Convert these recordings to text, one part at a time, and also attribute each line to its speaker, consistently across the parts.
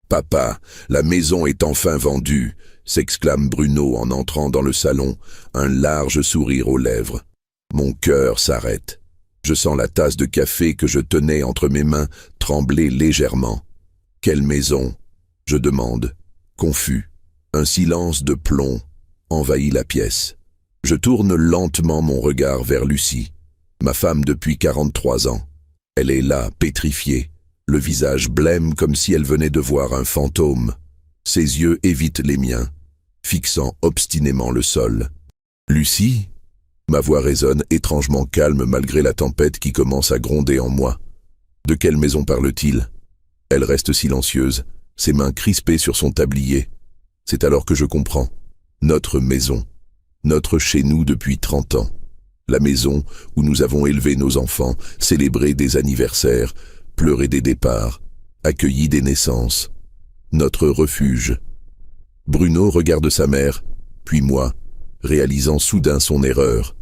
Speaker 1: Papa, la maison est enfin vendue, s'exclame Bruno en entrant dans le salon, un large sourire aux lèvres. Mon cœur s'arrête. Je sens la tasse de café que je tenais entre mes mains trembler légèrement. Quelle maison? Je demande, confus. Un silence de plomb envahit la pièce. Je tourne lentement mon regard vers Lucie, ma femme depuis 43 ans. Elle est là, pétrifiée, le visage blême comme si elle venait de voir un fantôme. Ses yeux évitent les miens, fixant obstinément le sol. « Lucie ?» Ma voix résonne étrangement calme malgré la tempête qui commence à gronder en moi. De quelle maison parle-t-il? Elle reste silencieuse, ses mains crispées sur son tablier. C'est alors que je comprends. Notre maison. Notre chez-nous depuis 30 ans. La maison où nous avons élevé nos enfants, célébré des anniversaires, pleuré des départs, accueilli des naissances. Notre refuge. Bruno regarde sa mère, puis moi, réalisant soudain son erreur.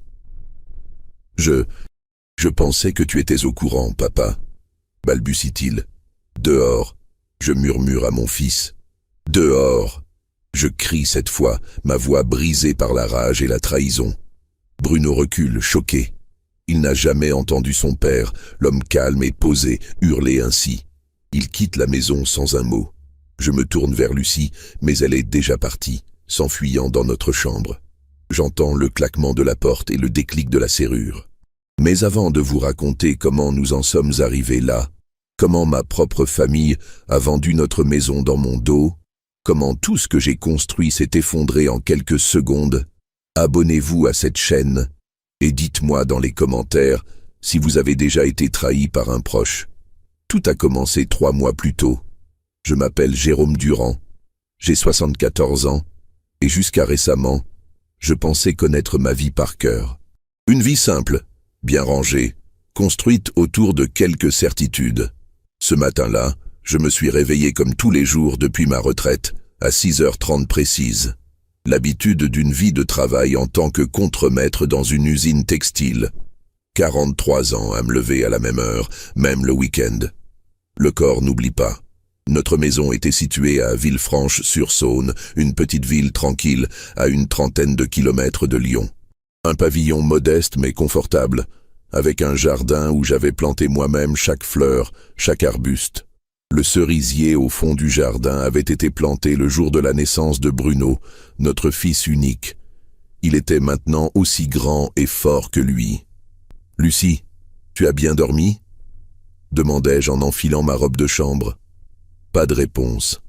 Speaker 1: Je pensais que tu étais au courant, papa, balbutie-t-il. Dehors, je murmure à mon fils. Dehors. Je crie cette fois, ma voix brisée par la rage et la trahison. Bruno recule, choqué. Il n'a jamais entendu son père, l'homme calme et posé, hurler ainsi. Il quitte la maison sans un mot. Je me tourne vers Lucie, mais elle est déjà partie, s'enfuyant dans notre chambre. J'entends le claquement de la porte et le déclic de la serrure. Mais avant de vous raconter comment nous en sommes arrivés là, comment ma propre famille a vendu notre maison dans mon dos, comment tout ce que j'ai construit s'est effondré en quelques secondes, abonnez-vous à cette chaîne et dites-moi dans les commentaires si vous avez déjà été trahi par un proche. Tout a commencé 3 mois plus tôt. Je m'appelle Jérôme Durand, j'ai 74 ans et jusqu'à récemment, je pensais connaître ma vie par cœur. Une vie simple, bien rangée, construite autour de quelques certitudes. Ce matin-là, je me suis réveillé comme tous les jours depuis ma retraite, à 6h30 précise. L'habitude d'une vie de travail en tant que contremaître dans une usine textile. 43 ans à me lever à la même heure, même le week-end. Le corps n'oublie pas. Notre maison était située à Villefranche-sur-Saône, une petite ville tranquille, à une 30aine de kilomètres de Lyon. Un pavillon modeste mais confortable, avec un jardin où j'avais planté moi-même chaque fleur, chaque arbuste. Le cerisier au fond du jardin avait été planté le jour de la naissance de Bruno, notre fils unique. Il était maintenant aussi grand et fort que lui. « Lucie, tu as bien dormi ?» demandai-je en enfilant ma robe de chambre. Pas de réponse.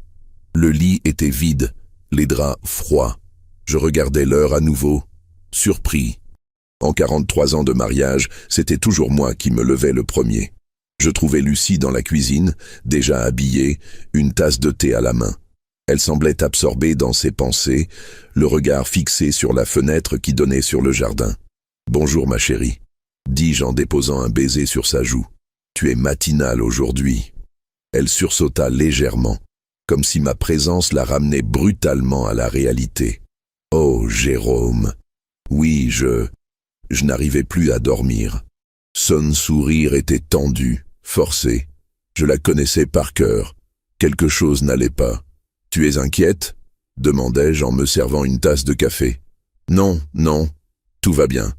Speaker 1: Le lit était vide, les draps froids. Je regardais l'heure à nouveau, surpris. En 43 ans de mariage, c'était toujours moi qui me levais le premier. Je trouvais Lucie dans la cuisine, déjà habillée, une tasse de thé à la main. Elle semblait absorbée dans ses pensées, le regard fixé sur la fenêtre qui donnait sur le jardin. « Bonjour ma chérie », dis-je en déposant un baiser sur sa joue. « Tu es matinale aujourd'hui. » Elle sursauta légèrement, comme si ma présence la ramenait brutalement à la réalité. « Oh, Jérôme !» Oui, je n'arrivais plus à dormir. Son sourire était tendu, forcé. Je la connaissais par cœur. Quelque chose n'allait pas. « Tu es inquiète ?» demandai-je en me servant une tasse de café. « Non, non, tout va bien. »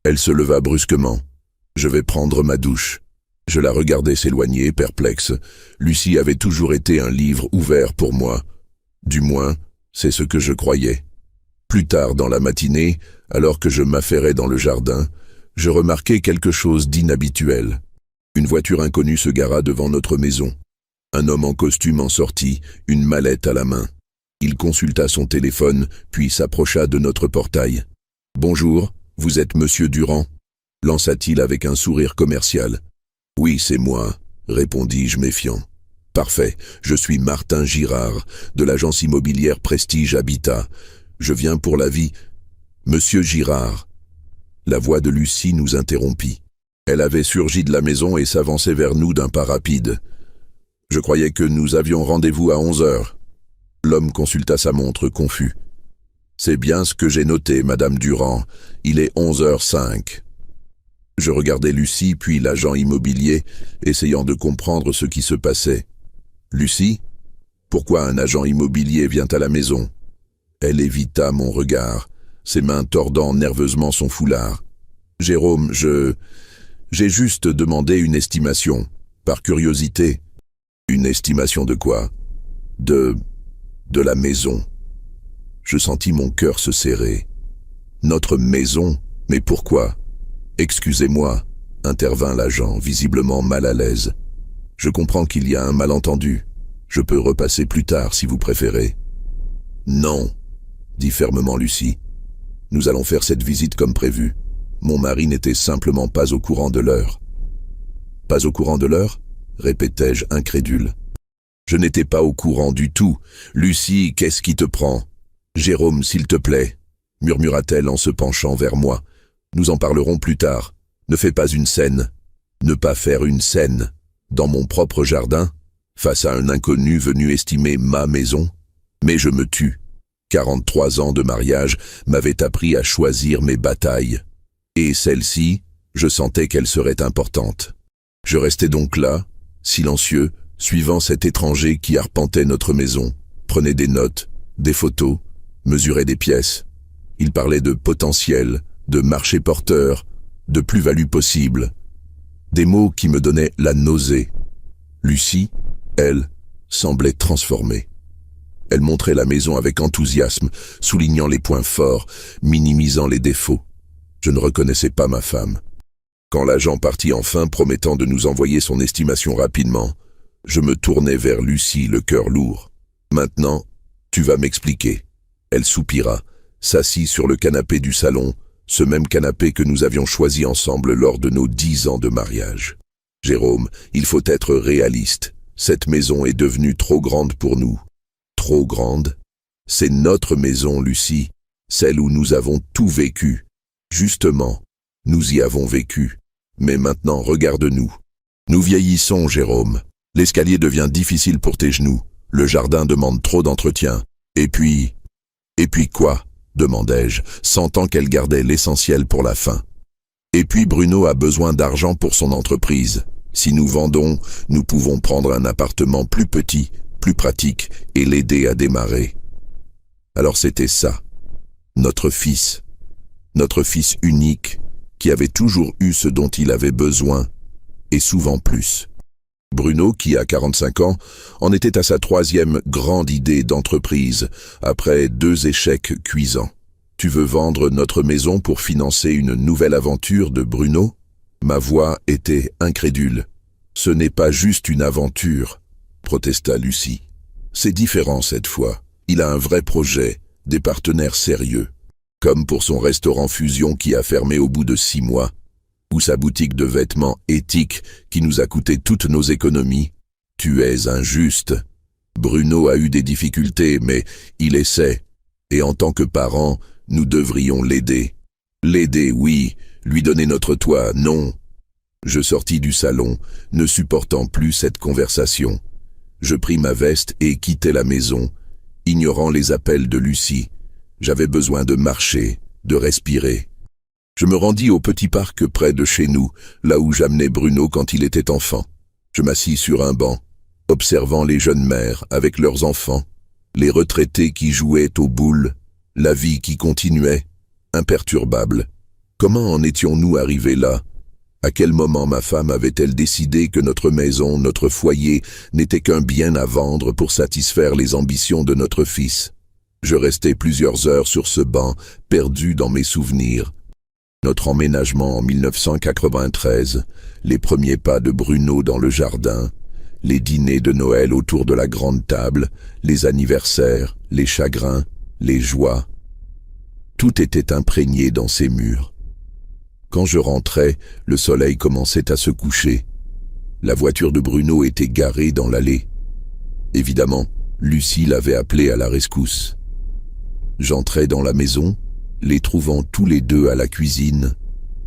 Speaker 1: Elle se leva brusquement. « Je vais prendre ma douche. » Je la regardais s'éloigner, perplexe. Lucie avait toujours été un livre ouvert pour moi. Du moins, c'est ce que je croyais. Plus tard dans la matinée, alors que je m'affairais dans le jardin, je remarquai quelque chose d'inhabituel. Une voiture inconnue se gara devant notre maison. Un homme en costume en sortit, une mallette à la main. Il consulta son téléphone, puis s'approcha de notre portail. « Bonjour, vous êtes Monsieur Durand ?» lança-t-il avec un sourire commercial. « Oui, c'est moi, » répondis-je méfiant. « Parfait, je suis Martin Girard, de l'agence immobilière Prestige Habitat. Je viens pour l'avis. »« Monsieur Girard !» La voix de Lucie nous interrompit. Elle avait surgi de la maison et s'avançait vers nous d'un pas rapide. « Je croyais que nous avions rendez-vous à 11h. » L'homme consulta sa montre, confus. « C'est bien ce que j'ai noté, Madame Durand. Il est 11h05. » Je regardais Lucie, puis l'agent immobilier, essayant de comprendre ce qui se passait. « Lucie ?» Pourquoi un agent immobilier vient à la maison? Elle évita mon regard, ses mains tordant nerveusement son foulard. Jérôme, j'ai juste demandé une estimation, par curiosité. Une estimation de quoi? De la maison. Je sentis mon cœur se serrer. Notre maison? Mais pourquoi? Excusez-moi, intervint l'agent, visiblement mal à l'aise. Je comprends qu'il y a un malentendu. Je peux repasser plus tard si vous préférez. Non, dit fermement Lucie. Nous allons faire cette visite comme prévu. Mon mari n'était simplement pas au courant de l'heure. Pas au courant de l'heure? Répétai-je incrédule. Je n'étais pas au courant du tout. Lucie, qu'est-ce qui te prend? Jérôme, s'il te plaît, murmura-t-elle en se penchant vers moi. Nous en parlerons plus tard. Ne fais pas une scène. Ne pas faire une scène. Dans mon propre jardin, face à un inconnu venu estimer ma maison. Mais je me tus. 43 ans de mariage m'avaient appris à choisir mes batailles. Et celle-ci, je sentais qu'elle serait importante. Je restais donc là, silencieux, suivant cet étranger qui arpentait notre maison, prenait des notes, des photos, mesurait des pièces. Il parlait de potentiel, de marché porteur, de plus-value possible. Des mots qui me donnaient la nausée. Lucie, elle, semblait transformée. Elle montrait la maison avec enthousiasme, soulignant les points forts, minimisant les défauts. Je ne reconnaissais pas ma femme. Quand l'agent partit enfin, promettant de nous envoyer son estimation rapidement, je me tournai vers Lucie, le cœur lourd. Maintenant, tu vas m'expliquer. Elle soupira, s'assit sur le canapé du salon, ce même canapé que nous avions choisi ensemble lors de nos 10 ans de mariage. Jérôme, il faut être réaliste. Cette maison est devenue trop grande pour nous. Trop grande? C'est notre maison, Lucie, celle où nous avons tout vécu. Justement, nous y avons vécu. Mais maintenant, regarde-nous. Nous vieillissons, Jérôme. L'escalier devient difficile pour tes genoux. Le jardin demande trop d'entretien. Et puis quoi? Demandai-je, sentant qu'elle gardait l'essentiel pour la fin. Et puis Bruno a besoin d'argent pour son entreprise. Si nous vendons, nous pouvons prendre un appartement plus petit, plus pratique et l'aider à démarrer. Alors c'était ça. Notre fils unique, qui avait toujours eu ce dont il avait besoin, et souvent plus. Bruno, qui a 45 ans, en était à sa 3e grande idée d'entreprise, après 2 échecs cuisants. Tu veux vendre notre maison pour financer une nouvelle aventure de Bruno? Ma voix était incrédule. Ce n'est pas juste une aventure, protesta Lucie. C'est différent cette fois. Il a un vrai projet, des partenaires sérieux. Comme pour son restaurant Fusion qui a fermé au bout de 6 mois, ou sa boutique de vêtements éthiques qui nous a coûté toutes nos économies. Tu es injuste. Bruno a eu des difficultés, mais il essaie. Et en tant que parents, nous devrions l'aider. L'aider, oui, lui donner notre toit, non. Je sortis du salon, ne supportant plus cette conversation. Je pris ma veste et quittai la maison, ignorant les appels de Lucie. J'avais besoin de marcher, de respirer. Je me rendis au petit parc près de chez nous, là où j'amenais Bruno quand il était enfant. Je m'assis sur un banc, observant les jeunes mères avec leurs enfants, les retraités qui jouaient aux boules, la vie qui continuait, imperturbable. Comment en étions-nous arrivés là? À quel moment ma femme avait-elle décidé que notre maison, notre foyer, n'était qu'un bien à vendre pour satisfaire les ambitions de notre fils? Je restai plusieurs heures sur ce banc, perdu dans mes souvenirs. Notre emménagement en 1993, les premiers pas de Bruno dans le jardin, les dîners de Noël autour de la grande table, les anniversaires, les chagrins, les joies. Tout était imprégné dans ces murs. Quand je rentrais, le soleil commençait à se coucher. La voiture de Bruno était garée dans l'allée. Évidemment, Lucie l'avait appelé à la rescousse. J'entrai dans la maison, les trouvant tous les deux à la cuisine,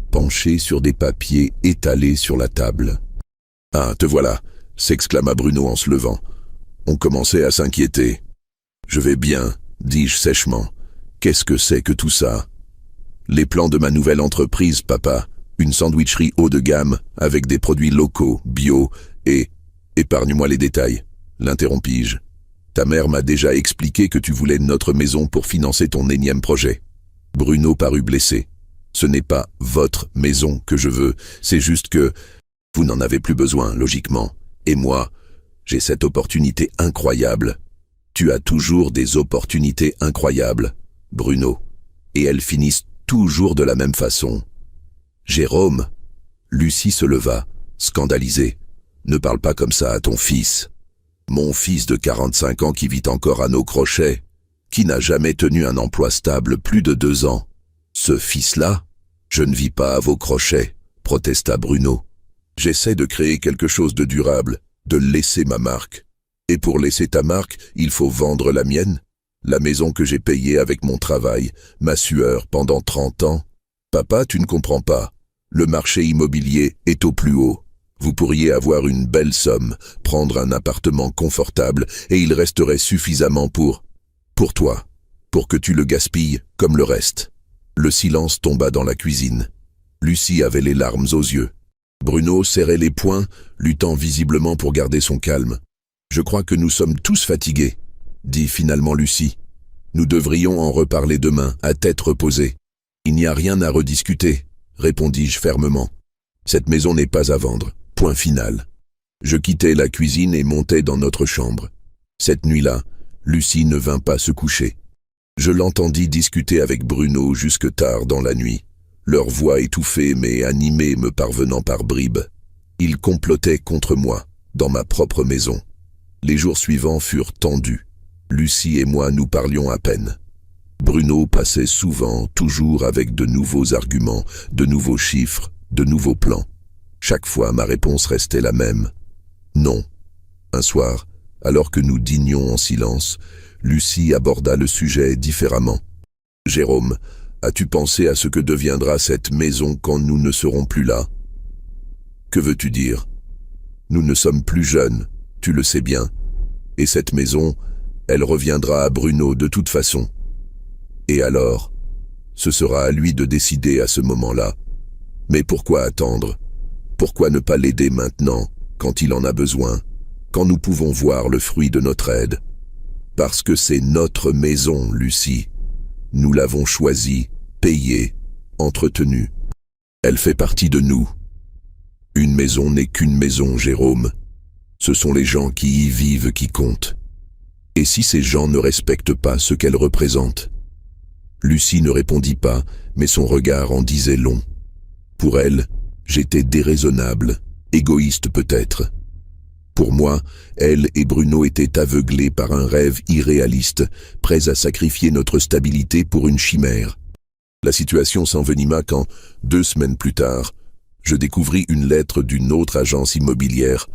Speaker 1: penchés sur des papiers étalés sur la table. « Ah, te voilà !» s'exclama Bruno en se levant. On commençait à s'inquiéter. « Je vais bien », dis-je sèchement. « Qu'est-ce que c'est que tout ça ?»« Les plans de ma nouvelle entreprise, papa. Une sandwicherie haut de gamme, avec des produits locaux, bio, et... Épargne-moi les détails, l'interrompis-je. Ta mère m'a déjà expliqué que tu voulais notre maison pour financer ton énième projet. Bruno parut blessé. Ce n'est pas votre maison que je veux, c'est juste que vous n'en avez plus besoin, logiquement. Et moi, j'ai cette opportunité incroyable. Tu as toujours des opportunités incroyables, Bruno. Et elles finissent toujours de la même façon. Jérôme, Lucie se leva, scandalisée. Ne parle pas comme ça à ton fils. Mon fils de 45 ans qui vit encore à nos crochets, qui n'a jamais tenu un emploi stable plus de 2 ans. Ce fils-là, je ne vis pas à vos crochets, protesta Bruno. J'essaie de créer quelque chose de durable, de laisser ma marque. Et pour laisser ta marque, il faut vendre la mienne, la maison que j'ai payée avec mon travail, ma sueur pendant 30 ans. Papa, tu ne comprends pas. Le marché immobilier est au plus haut. Vous pourriez avoir une belle somme, prendre un appartement confortable et il resterait suffisamment pour toi, pour que tu le gaspilles comme le reste. Le silence tomba dans la cuisine. Lucie avait les larmes aux yeux. Bruno serrait les poings, luttant visiblement pour garder son calme. « Je crois que nous sommes tous fatigués », dit finalement Lucie. « Nous devrions en reparler demain, à tête reposée. »« Il n'y a rien à rediscuter », répondis-je fermement. « Cette maison n'est pas à vendre. Point final. » Je quittai la cuisine et montai dans notre chambre. Cette nuit-là, Lucie ne vint pas se coucher. Je l'entendis discuter avec Bruno jusque tard dans la nuit, leur voix étouffée mais animée me parvenant par bribes. Ils complotaient contre moi, dans ma propre maison. Les jours suivants furent tendus. Lucie et moi nous parlions à peine. Bruno passait souvent, toujours avec de nouveaux arguments, de nouveaux chiffres, de nouveaux plans. Chaque fois, ma réponse restait la même. Non. Un soir, alors que nous dînions en silence, Lucie aborda le sujet différemment. « Jérôme, as-tu pensé à ce que deviendra cette maison quand nous ne serons plus là ? » « Que veux-tu dire ? Nous ne sommes plus jeunes, tu le sais bien. Et cette maison, elle reviendra à Bruno de toute façon. Et alors, ce sera à lui de décider à ce moment-là. Mais pourquoi attendre ? Pourquoi ne pas l'aider maintenant, quand il en a besoin, quand nous pouvons voir le fruit de notre aide ? Parce que c'est notre maison, Lucie. Nous l'avons choisie, payée, entretenue. Elle fait partie de nous. Une maison n'est qu'une maison, Jérôme. Ce sont les gens qui y vivent qui comptent. Et si ces gens ne respectent pas ce qu'elle représente ? Lucie ne répondit pas, mais son regard en disait long. Pour elle, j'étais déraisonnable, égoïste peut-être. Pour moi, elle et Bruno étaient aveuglés par un rêve irréaliste, prêts à sacrifier notre stabilité pour une chimère. La situation s'envenima quand, 2 semaines plus tard, je découvris une lettre d'une autre agence immobilière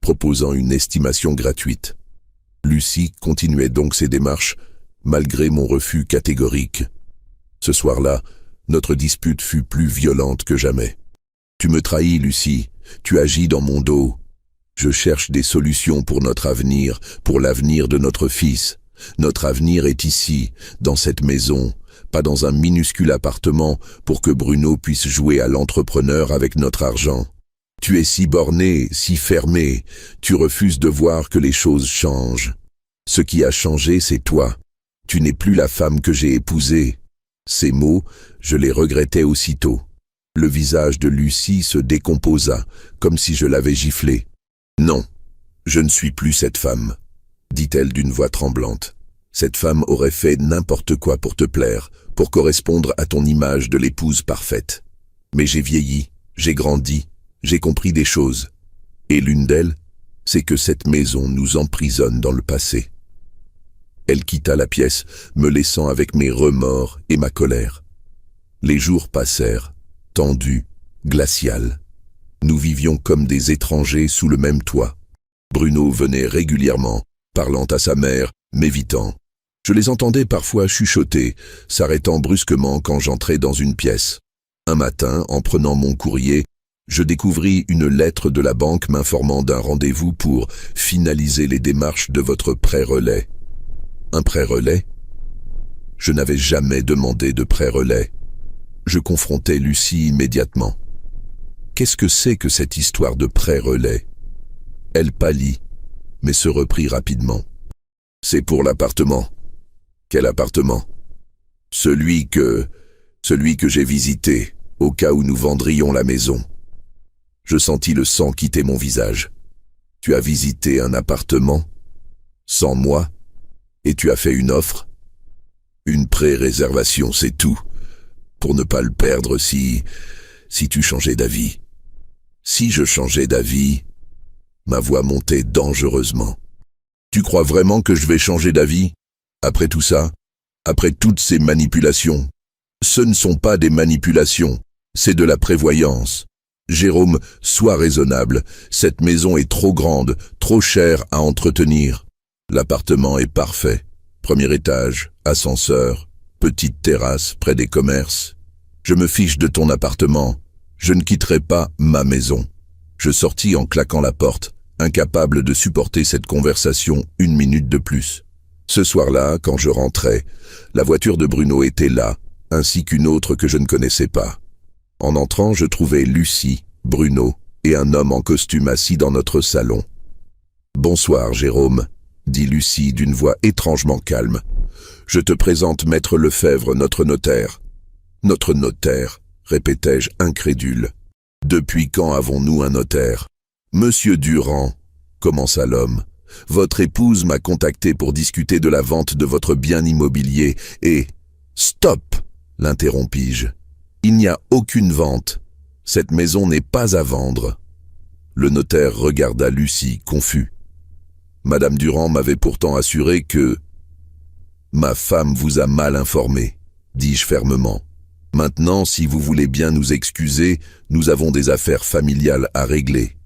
Speaker 1: proposant une estimation gratuite. Lucie continuait donc ses démarches, malgré mon refus catégorique. Ce soir-là, notre dispute fut plus violente que jamais. « Tu me trahis, Lucie, tu agis dans mon dos. Je cherche des solutions pour notre avenir, pour l'avenir de notre fils. Notre avenir est ici, dans cette maison, pas dans un minuscule appartement pour que Bruno puisse jouer à l'entrepreneur avec notre argent. Tu es si borné, si fermé, tu refuses de voir que les choses changent. Ce qui a changé, c'est toi. Tu n'es plus la femme que j'ai épousée. » Ces mots, je les regrettais aussitôt. Le visage de Lucie se décomposa, comme si je l'avais giflée. « Non, je ne suis plus cette femme, » dit-elle d'une voix tremblante. « Cette femme aurait fait n'importe quoi pour te plaire, pour correspondre à ton image de l'épouse parfaite. Mais j'ai vieilli, j'ai grandi, j'ai compris des choses. Et l'une d'elles, c'est que cette maison nous emprisonne dans le passé. » Elle quitta la pièce, me laissant avec mes remords et ma colère. Les jours passèrent, tendus, glacials. Nous vivions comme des étrangers sous le même toit. Bruno venait régulièrement, parlant à sa mère, m'évitant. Je les entendais parfois chuchoter, s'arrêtant brusquement quand j'entrais dans une pièce. Un matin, en prenant mon courrier, je découvris une lettre de la banque m'informant d'un rendez-vous pour finaliser les démarches de votre prêt relais. Un prêt relais ? Je n'avais jamais demandé de prêt relais. Je confrontai Lucie immédiatement. Qu'est-ce que c'est que cette histoire de prêt relais ? Elle pâlit, mais se reprit rapidement. C'est pour l'appartement. Quel appartement? Celui que j'ai visité, au cas où nous vendrions la maison. Je sentis le sang quitter mon visage. Tu as visité un appartement? Sans moi? Et tu as fait une offre? Une pré-réservation, c'est tout. Pour ne pas le perdre si tu changeais d'avis. Si je changeais d'avis, ma voix montait dangereusement. Tu crois vraiment que je vais changer d'avis? Après tout ça? Après toutes ces manipulations? Ce ne sont pas des manipulations, c'est de la prévoyance. Jérôme, sois raisonnable. Cette maison est trop grande, trop chère à entretenir. L'appartement est parfait. Premier étage, ascenseur, petite terrasse près des commerces. Je me fiche de ton appartement. Je ne quitterai pas ma maison. Je sortis en claquant la porte, incapable de supporter cette conversation une minute de plus. Ce soir-là, quand je rentrais, la voiture de Bruno était là, ainsi qu'une autre que je ne connaissais pas. En entrant, je trouvais Lucie, Bruno et un homme en costume assis dans notre salon. « Bonsoir, Jérôme », dit Lucie d'une voix étrangement calme. « Je te présente Maître Lefebvre, notre notaire. »« Notre notaire », répétai-je incrédule. « Depuis quand avons-nous un notaire ?»« Monsieur Durand, » commença l'homme. « Votre épouse m'a contacté pour discuter de la vente de votre bien immobilier et... »« Stop !» l'interrompis-je. « Il n'y a aucune vente. Cette maison n'est pas à vendre. » Le notaire regarda Lucie, confus. « Madame Durand m'avait pourtant assuré que... »« Ma femme vous a mal informé, dis-je fermement. Maintenant, si vous voulez bien nous excuser, nous avons des affaires familiales à régler. »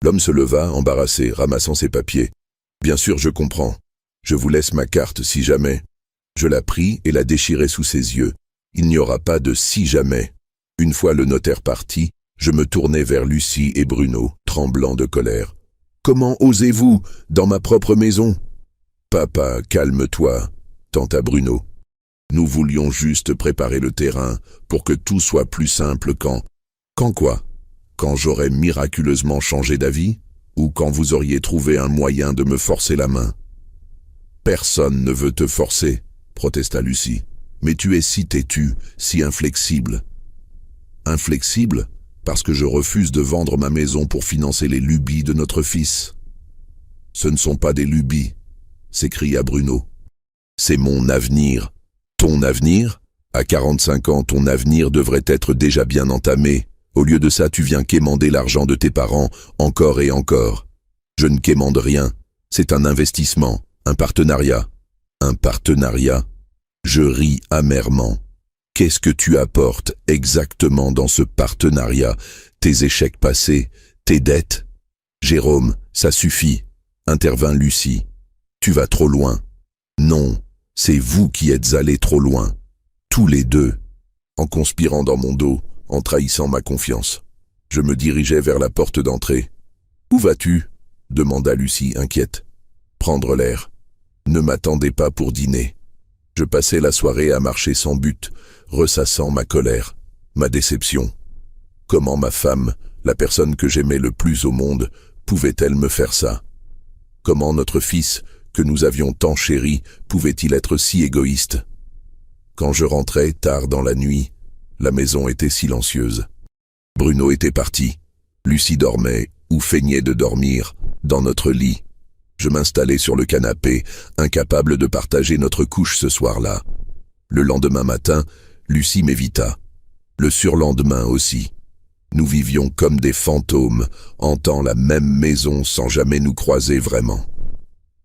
Speaker 1: L'homme se leva, embarrassé, ramassant ses papiers. « Bien sûr, je comprends. Je vous laisse ma carte si jamais. » Je la pris et la déchirai sous ses yeux. Il n'y aura pas de si jamais. Une fois le notaire parti, je me tournai vers Lucie et Bruno, tremblant de colère. « Comment osez-vous, dans ma propre maison ?»« Papa, calme-toi, » tenta Bruno. « Nous voulions juste préparer le terrain pour que tout soit plus simple quand... » « Quand quoi? Quand j'aurais miraculeusement changé d'avis? Ou quand vous auriez trouvé un moyen de me forcer la main? »« Personne ne veut te forcer, » protesta Lucie. « Mais tu es si têtu, si inflexible. »« Inflexible? Parce que je refuse de vendre ma maison pour financer les lubies de notre fils. »« Ce ne sont pas des lubies, » s'écria Bruno. « C'est mon avenir. »« Ton avenir? À 45 ans, ton avenir devrait être déjà bien entamé. Au lieu de ça, tu viens quémander l'argent de tes parents, encore et encore. Je ne quémande rien. C'est un investissement, un partenariat. » « Un partenariat? » Je ris amèrement. « Qu'est-ce que tu apportes exactement dans ce partenariat? Tes échecs passés? Tes dettes? »« Jérôme, ça suffit, » intervint Lucie. « Tu vas trop loin. »« Non, c'est vous qui êtes allés trop loin. Tous les deux. » En conspirant dans mon dos, en trahissant ma confiance. Je me dirigeais vers la porte d'entrée. « Où vas-tu » demanda Lucie inquiète. « Prendre l'air. Ne m'attendez pas pour dîner. » Je passais la soirée à marcher sans but, ressassant ma colère, ma déception. Comment ma femme, la personne que j'aimais le plus au monde, pouvait-elle me faire ça? Comment notre fils, que nous avions tant chéri, pouvait-il être si égoïste? Quand je rentrais tard dans la nuit, la maison était silencieuse. Bruno était parti. Lucie dormait, ou feignait de dormir, dans notre lit. Je m'installai sur le canapé, incapable de partager notre couche ce soir-là. Le lendemain matin, Lucie m'évita. Le surlendemain aussi. Nous vivions comme des fantômes, hantant la même maison sans jamais nous croiser vraiment.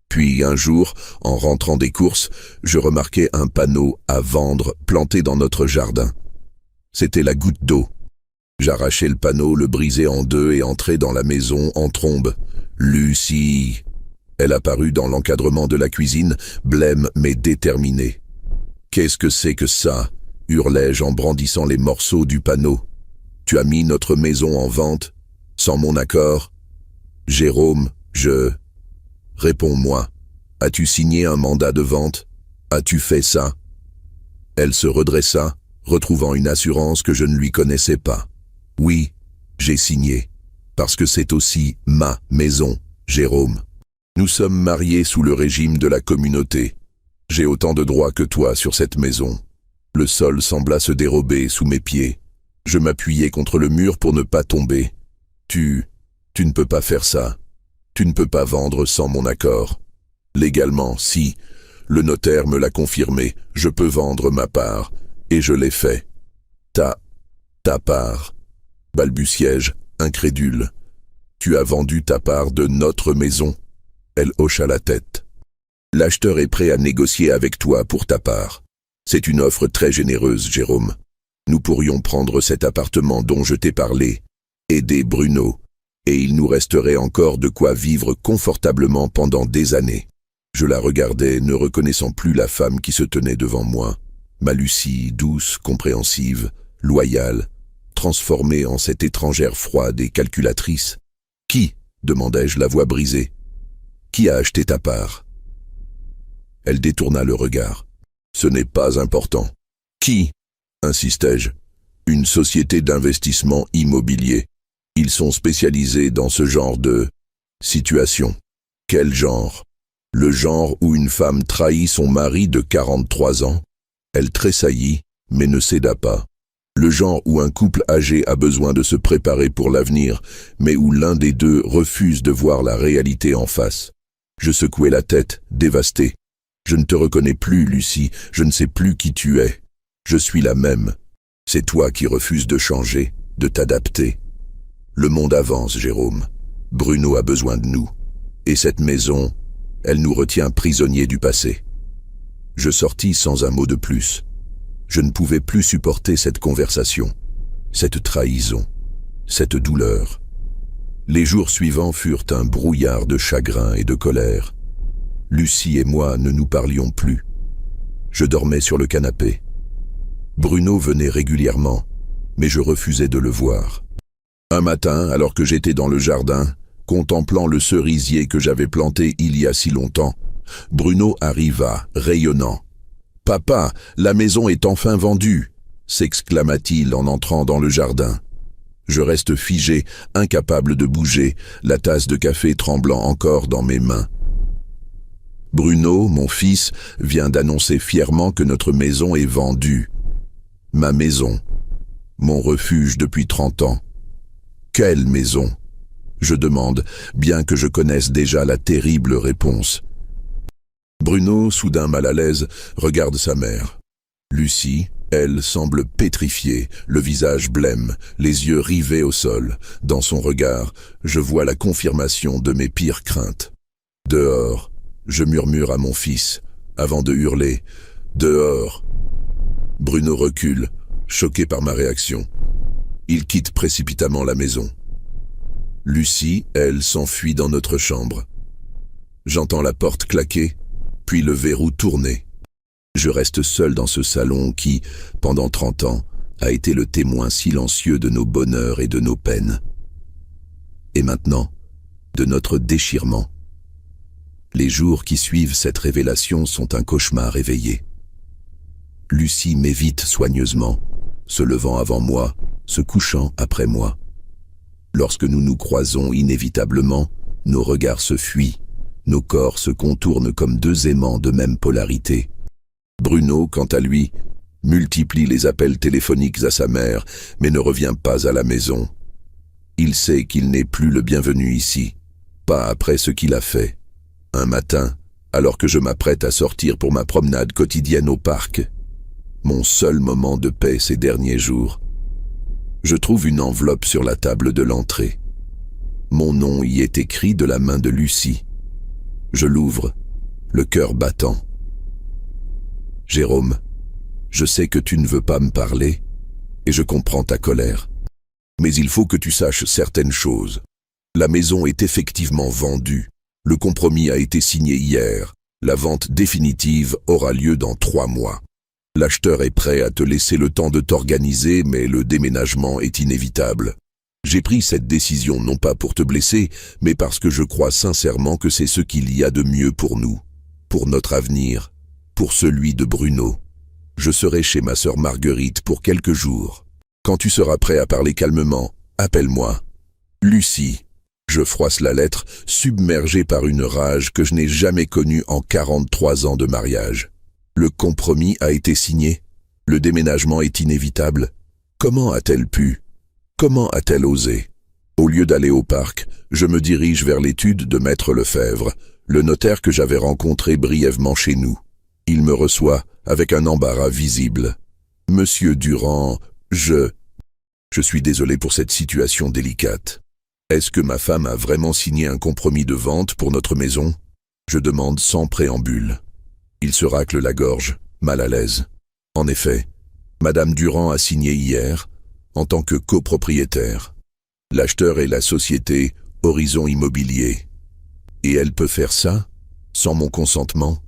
Speaker 1: Puis un jour, en rentrant des courses, je remarquai un panneau à vendre planté dans notre jardin. C'était la goutte d'eau. J'arrachai le panneau, le brisai en deux et entrai dans la maison en trombe. « Lucie !» Elle apparut dans l'encadrement de la cuisine, blême mais déterminée. « Qu'est-ce que c'est que ça ?» hurlai-je en brandissant les morceaux du panneau. « Tu as mis notre maison en vente, sans mon accord ? Jérôme, je... Réponds-moi, as-tu signé un mandat de vente? As-tu fait ça ?» Elle se redressa, retrouvant une assurance que je ne lui connaissais pas. « Oui, j'ai signé, parce que c'est aussi ma maison, Jérôme. » Nous sommes mariés sous le régime de la communauté. J'ai autant de droits que toi sur cette maison. Le sol sembla se dérober sous mes pieds. Je m'appuyais contre le mur pour ne pas tomber. Tu ne peux pas faire ça. Tu ne peux pas vendre sans mon accord. Légalement, si. Le notaire me l'a confirmé. Je peux vendre ma part. Et je l'ai fait. Ta part. Balbutiai-je, incrédule. Tu as vendu ta part de notre maison. Elle hocha la tête. L'acheteur est prêt à négocier avec toi pour ta part. C'est une offre très généreuse, Jérôme. Nous pourrions prendre cet appartement dont je t'ai parlé, aider Bruno, et il nous resterait encore de quoi vivre confortablement pendant des années. Je la regardais, ne reconnaissant plus la femme qui se tenait devant moi, ma Lucie, douce, compréhensive, loyale, transformée en cette étrangère froide et calculatrice. « Qui ?» demandai-je, la voix brisée. « Qui a acheté ta part ?» Elle détourna le regard. « Ce n'est pas important. »« Qui ?» insistai-je. « Une société d'investissement immobilier. Ils sont spécialisés dans ce genre de situation. » « Quel genre ?»« Le genre où une femme trahit son mari de 43 ans. » Elle tressaillit, mais ne céda pas. Le genre où un couple âgé a besoin de se préparer pour l'avenir, mais où l'un des deux refuse de voir la réalité en face. Je secouai la tête, dévasté. Je ne te reconnais plus, Lucie, je ne sais plus qui tu es. Je suis la même. C'est toi qui refuses de changer, de t'adapter. Le monde avance, Jérôme. Bruno a besoin de nous. Et cette maison, elle nous retient prisonniers du passé. Je sortis sans un mot de plus. Je ne pouvais plus supporter cette conversation, cette trahison, cette douleur. Les jours suivants furent un brouillard de chagrin et de colère. Lucie et moi ne nous parlions plus. Je dormais sur le canapé. Bruno venait régulièrement, mais je refusais de le voir. Un matin, alors que j'étais dans le jardin, contemplant le cerisier que j'avais planté il y a si longtemps, Bruno arriva, rayonnant. « Papa, la maison est enfin vendue !» s'exclama-t-il en entrant dans le jardin. Je reste figé, incapable de bouger, la tasse de café tremblant encore dans mes mains. Bruno, mon fils, vient d'annoncer fièrement que notre maison est vendue. Ma maison. Mon refuge depuis 30 ans. Quelle maison ? Je demande, bien que je connaisse déjà la terrible réponse. Bruno, soudain mal à l'aise, regarde sa mère. Lucie, elle, semble pétrifiée, le visage blême, les yeux rivés au sol. Dans son regard, je vois la confirmation de mes pires craintes. Dehors, je murmure à mon fils, avant de hurler. Dehors. Bruno recule, choqué par ma réaction. Il quitte précipitamment la maison. Lucie, elle, s'enfuit dans notre chambre. J'entends la porte claquer, puis le verrou tourner. Je reste seul dans ce salon qui, pendant 30 ans, a été le témoin silencieux de nos bonheurs et de nos peines. Et maintenant, de notre déchirement. Les jours qui suivent cette révélation sont un cauchemar éveillé. Lucie m'évite soigneusement, se levant avant moi, se couchant après moi. Lorsque nous nous croisons inévitablement, nos regards se fuient, nos corps se contournent comme deux aimants de même polarité. Bruno, quant à lui, multiplie les appels téléphoniques à sa mère, mais ne revient pas à la maison. Il sait qu'il n'est plus le bienvenu ici, pas après ce qu'il a fait. Un matin, alors que je m'apprête à sortir pour ma promenade quotidienne au parc, mon seul moment de paix ces derniers jours, je trouve une enveloppe sur la table de l'entrée. Mon nom y est écrit de la main de Lucie. Je l'ouvre, le cœur battant. Jérôme, je sais que tu ne veux pas me parler, et je comprends ta colère. Mais il faut que tu saches certaines choses. La maison est effectivement vendue. Le compromis a été signé hier. La vente définitive aura lieu dans 3 mois. L'acheteur est prêt à te laisser le temps de t'organiser, mais le déménagement est inévitable. J'ai pris cette décision non pas pour te blesser, mais parce que je crois sincèrement que c'est ce qu'il y a de mieux pour nous, pour notre avenir, pour celui de Bruno. Je serai chez ma sœur Marguerite pour quelques jours. Quand tu seras prêt à parler calmement, appelle-moi. Lucie. Je froisse la lettre, submergé par une rage que je n'ai jamais connue en 43 ans de mariage. Le compromis a été signé. Le déménagement est inévitable. Comment a-t-elle pu? Comment a-t-elle osé? Au lieu d'aller au parc, je me dirige vers l'étude de Maître Lefebvre, le notaire que j'avais rencontré brièvement chez nous. Il me reçoit avec un embarras visible. « Monsieur Durand, je suis désolé pour cette situation délicate. Est-ce que ma femme a vraiment signé un compromis de vente pour notre maison ?» Je demande sans préambule. Il se racle la gorge, mal à l'aise. En effet, Madame Durand a signé hier, en tant que copropriétaire. L'acheteur est la société Horizon Immobilier. Et elle peut faire ça, sans mon consentement?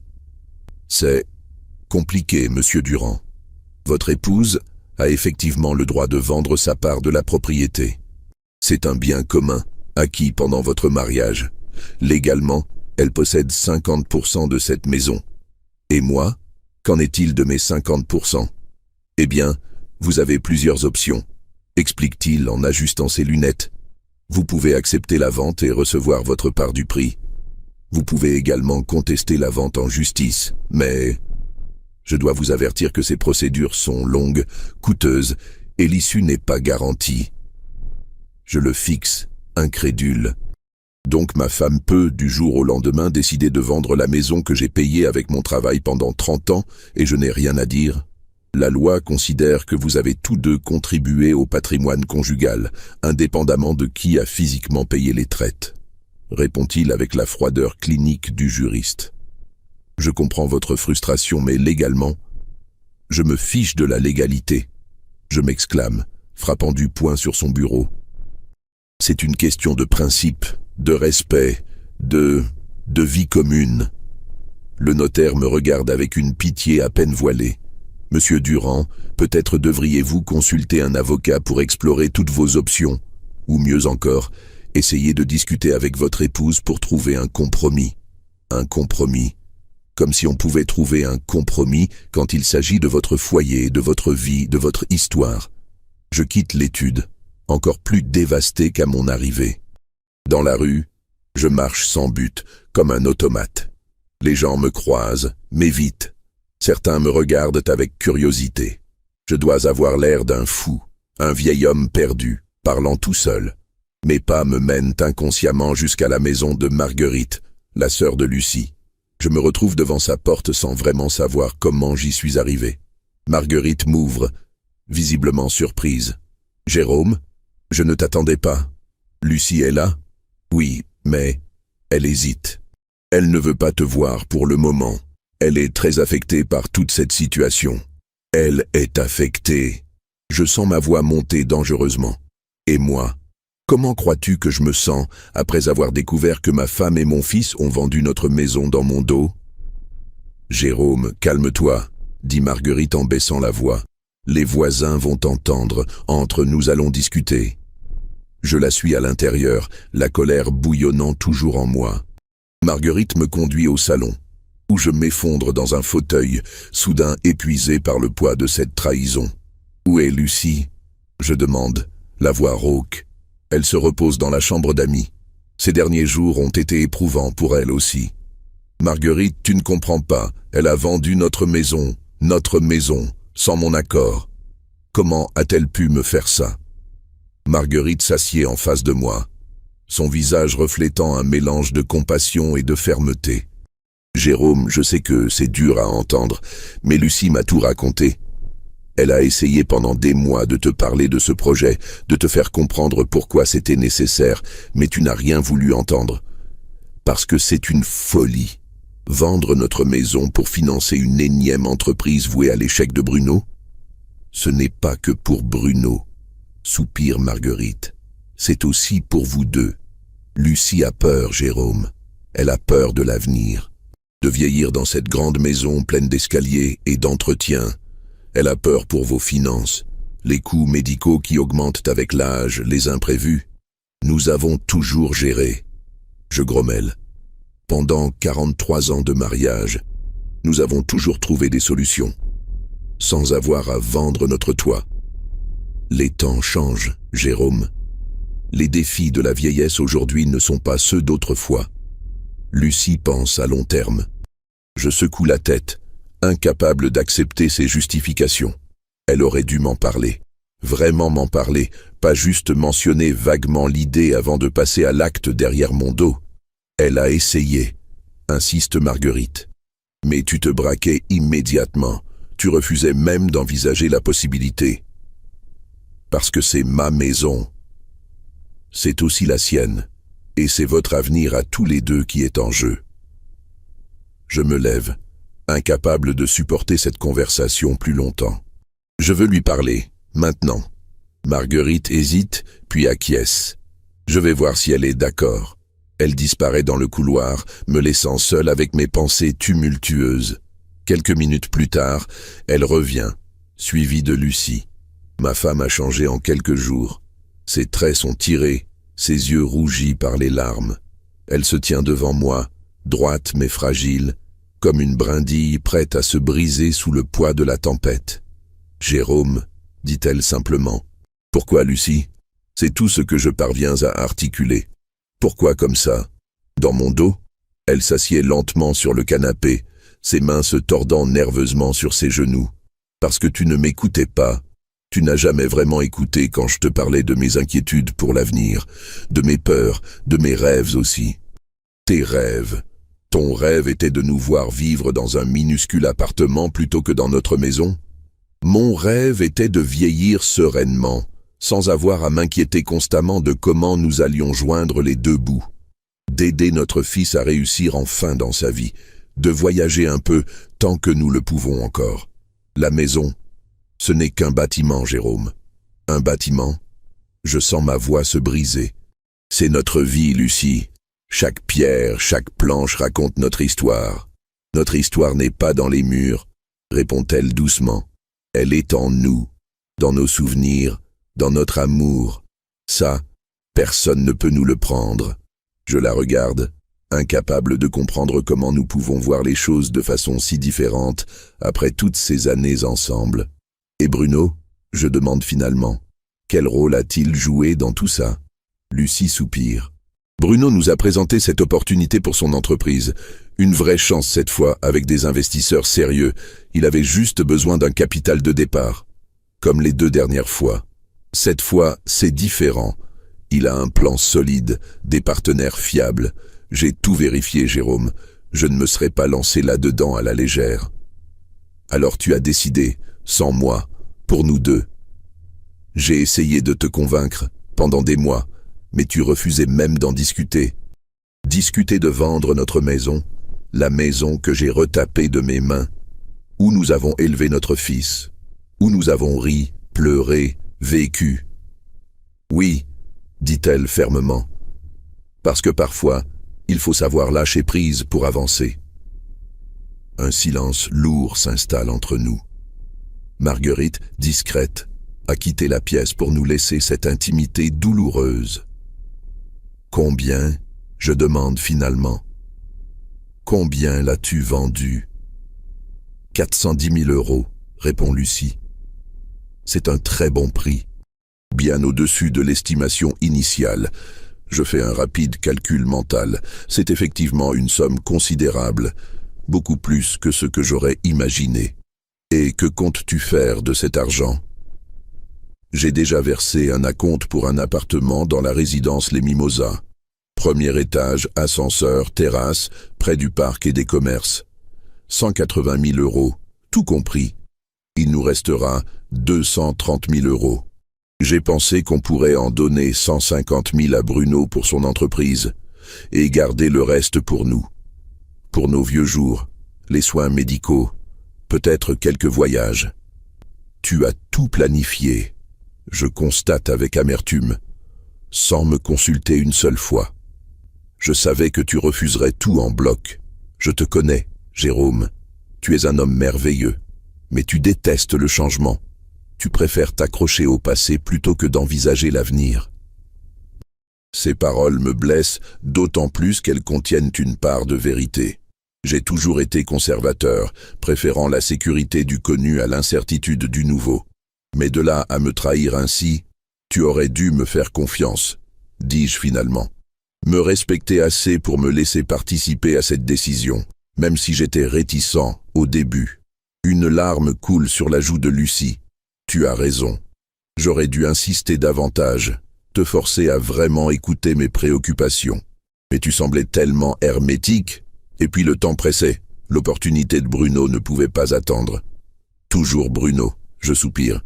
Speaker 1: C'est compliqué, Monsieur Durand. Votre épouse a effectivement le droit de vendre sa part de la propriété. C'est un bien commun, acquis pendant votre mariage. Légalement, elle possède 50% de cette maison. Et moi, qu'en est-il de mes 50%? Eh bien, vous avez plusieurs options, explique-t-il en ajustant ses lunettes. Vous pouvez accepter la vente et recevoir votre part du prix. Vous pouvez également contester la vente en justice, mais je dois vous avertir que ces procédures sont longues, coûteuses, et l'issue n'est pas garantie. Je le fixe, incrédule. Donc ma femme peut, du jour au lendemain, décider de vendre la maison que j'ai payée avec mon travail pendant 30 ans et je n'ai rien à dire. La loi considère que vous avez tous deux contribué au patrimoine conjugal, indépendamment de qui a physiquement payé les traites, répond-il avec la froideur clinique du juriste. Je comprends votre frustration, mais légalement, je me fiche de la légalité. Je m'exclame, frappant du poing sur son bureau. C'est une question de principe, de respect, de vie commune. Le notaire me regarde avec une pitié à peine voilée. Monsieur Durand, peut-être devriez-vous consulter un avocat pour explorer toutes vos options, ou mieux encore, essayer de discuter avec votre épouse pour trouver un compromis. Un compromis. Comme si on pouvait trouver un compromis quand il s'agit de votre foyer, de votre vie, de votre histoire. Je quitte l'étude, encore plus dévasté qu'à mon arrivée. Dans la rue, je marche sans but, comme un automate. Les gens me croisent, m'évitent. Certains me regardent avec curiosité. Je dois avoir l'air d'un fou, un vieil homme perdu, parlant tout seul. Mes pas me mènent inconsciemment jusqu'à la maison de Marguerite, la sœur de Lucie. Je me retrouve devant sa porte sans vraiment savoir comment j'y suis arrivé. Marguerite m'ouvre, visiblement surprise. « Jérôme, je ne t'attendais pas. Lucie est là? » « Oui, mais elle hésite. Elle ne veut pas te voir pour le moment. Elle est très affectée par toute cette situation. Elle est affectée. Je sens ma voix monter dangereusement. Et moi, comment crois-tu que je me sens après avoir découvert que ma femme et mon fils ont vendu notre maison dans mon dos? Jérôme, calme-toi, dit Marguerite en baissant la voix. Les voisins vont t'entendre, entre nous allons discuter. Je la suis à l'intérieur, la colère bouillonnant toujours en moi. Marguerite me conduit au salon, où je m'effondre dans un fauteuil, soudain épuisé par le poids de cette trahison. « Où est Lucie ?» je demande, la voix rauque. Elle se repose dans la chambre d'amis. Ces derniers jours ont été éprouvants pour elle aussi. « Marguerite, tu ne comprends pas, elle a vendu notre maison, sans mon accord. Comment a-t-elle pu me faire ça ?» Marguerite s'assied en face de moi, son visage reflétant un mélange de compassion et de fermeté. « Jérôme, je sais que c'est dur à entendre, mais Lucie m'a tout raconté. Elle a essayé pendant des mois de te parler de ce projet, de te faire comprendre pourquoi c'était nécessaire, mais tu n'as rien voulu entendre. Parce que c'est une folie. Vendre notre maison pour financer une énième entreprise vouée à l'échec de Bruno? Ce n'est pas que pour Bruno. Soupire Marguerite. C'est aussi pour vous deux. Lucie a peur, Jérôme. Elle a peur de l'avenir. De vieillir dans cette grande maison pleine d'escaliers et d'entretien. Elle a peur pour vos finances, les coûts médicaux qui augmentent avec l'âge, les imprévus. Nous avons toujours géré. Je grommelle. Pendant 43 ans de mariage, nous avons toujours trouvé des solutions, sans avoir à vendre notre toit. Les temps changent, Jérôme. Les défis de la vieillesse aujourd'hui ne sont pas ceux d'autrefois. Lucie pense à long terme. Je secoue la tête, incapable d'accepter ses justifications. Elle aurait dû m'en parler. Vraiment m'en parler, pas juste mentionner vaguement l'idée avant de passer à l'acte derrière mon dos. Elle a essayé, insiste Marguerite. Mais tu te braquais immédiatement. Tu refusais même d'envisager la possibilité. Parce que c'est ma maison. C'est aussi la sienne, et c'est votre avenir à tous les deux qui est en jeu. Je me lève, incapable de supporter cette conversation plus longtemps. Je veux lui parler, maintenant. Marguerite hésite, puis acquiesce. Je vais voir si elle est d'accord. Elle disparaît dans le couloir, me laissant seul avec mes pensées tumultueuses. Quelques minutes plus tard, elle revient, suivie de Lucie. Ma femme a changé en quelques jours. Ses traits sont tirés, ses yeux rougis par les larmes. Elle se tient devant moi, droite mais fragile, comme une brindille prête à se briser sous le poids de la tempête. « Jérôme », dit-elle simplement. « Pourquoi, Lucie ? C'est tout ce que je parviens à articuler. Pourquoi comme ça ? Dans mon dos ?» Elle s'assied lentement sur le canapé, ses mains se tordant nerveusement sur ses genoux. « Parce que tu ne m'écoutais pas. Tu n'as jamais vraiment écouté quand je te parlais de mes inquiétudes pour l'avenir, de mes peurs, de mes rêves aussi. Tes rêves. Ton rêve était de nous voir vivre dans un minuscule appartement plutôt que dans notre maison. Mon rêve était de vieillir sereinement, sans avoir à m'inquiéter constamment de comment nous allions joindre les deux bouts. D'aider notre fils à réussir enfin dans sa vie, de voyager un peu tant que nous le pouvons encore. La maison, ce n'est qu'un bâtiment, Jérôme. Un bâtiment. Je sens ma voix se briser. C'est notre vie, Lucie. Chaque pierre, chaque planche raconte notre histoire. Notre histoire n'est pas dans les murs, répond-elle doucement. Elle est en nous, dans nos souvenirs, dans notre amour. Ça, personne ne peut nous le prendre. Je la regarde, incapable de comprendre comment nous pouvons voir les choses de façon si différente après toutes ces années ensemble. Et Bruno, je demande finalement, quel rôle a-t-il joué dans tout ça ? Lucie soupire. Bruno nous a présenté cette opportunité pour son entreprise. Une vraie chance cette fois, avec des investisseurs sérieux. Il avait juste besoin d'un capital de départ. Comme les 2 dernières fois. Cette fois, c'est différent. Il a un plan solide, des partenaires fiables. J'ai tout vérifié, Jérôme. Je ne me serais pas lancé là-dedans à la légère. Alors tu as décidé, sans moi, pour nous deux. J'ai essayé de te convaincre, pendant des mois, mais tu refusais même d'en discuter. Discuter de vendre notre maison, la maison que j'ai retapée de mes mains, où nous avons élevé notre fils, où nous avons ri, pleuré, vécu. Oui, dit-elle fermement, parce que parfois, il faut savoir lâcher prise pour avancer. Un silence lourd s'installe entre nous. Marguerite, discrète, a quitté la pièce pour nous laisser cette intimité douloureuse. Combien, je demande finalement. Combien l'as-tu vendu ? 410 000 €, répond Lucie. C'est un très bon prix, bien au-dessus de l'estimation initiale. Je fais un rapide calcul mental. C'est effectivement une somme considérable, beaucoup plus que ce que j'aurais imaginé. Et que comptes-tu faire de cet argent ? J'ai déjà versé un acompte pour un appartement dans la résidence Les Mimosas. 1er étage, ascenseur, terrasse, près du parc et des commerces. 180 000 €, tout compris. Il nous restera 230 000 €. J'ai pensé qu'on pourrait en donner 150 000 à Bruno pour son entreprise et garder le reste pour nous. Pour nos vieux jours, les soins médicaux, peut-être quelques voyages. Tu as tout planifié, je constate avec amertume, sans me consulter une seule fois. Je savais que tu refuserais tout en bloc. Je te connais, Jérôme. Tu es un homme merveilleux, mais tu détestes le changement. Tu préfères t'accrocher au passé plutôt que d'envisager l'avenir. Ces paroles me blessent, d'autant plus qu'elles contiennent une part de vérité. J'ai toujours été conservateur, préférant la sécurité du connu à l'incertitude du nouveau. Mais de là à me trahir ainsi, tu aurais dû me faire confiance. dis-je finalement. Me respecter assez pour me laisser participer à cette décision, même si j'étais réticent au début. Une larme coule sur la joue de Lucie. Tu as raison. J'aurais dû insister davantage, te forcer à vraiment écouter mes préoccupations. Mais tu semblais tellement hermétique, et puis le temps pressait. L'opportunité de Bruno ne pouvait pas attendre. Toujours Bruno, je soupire.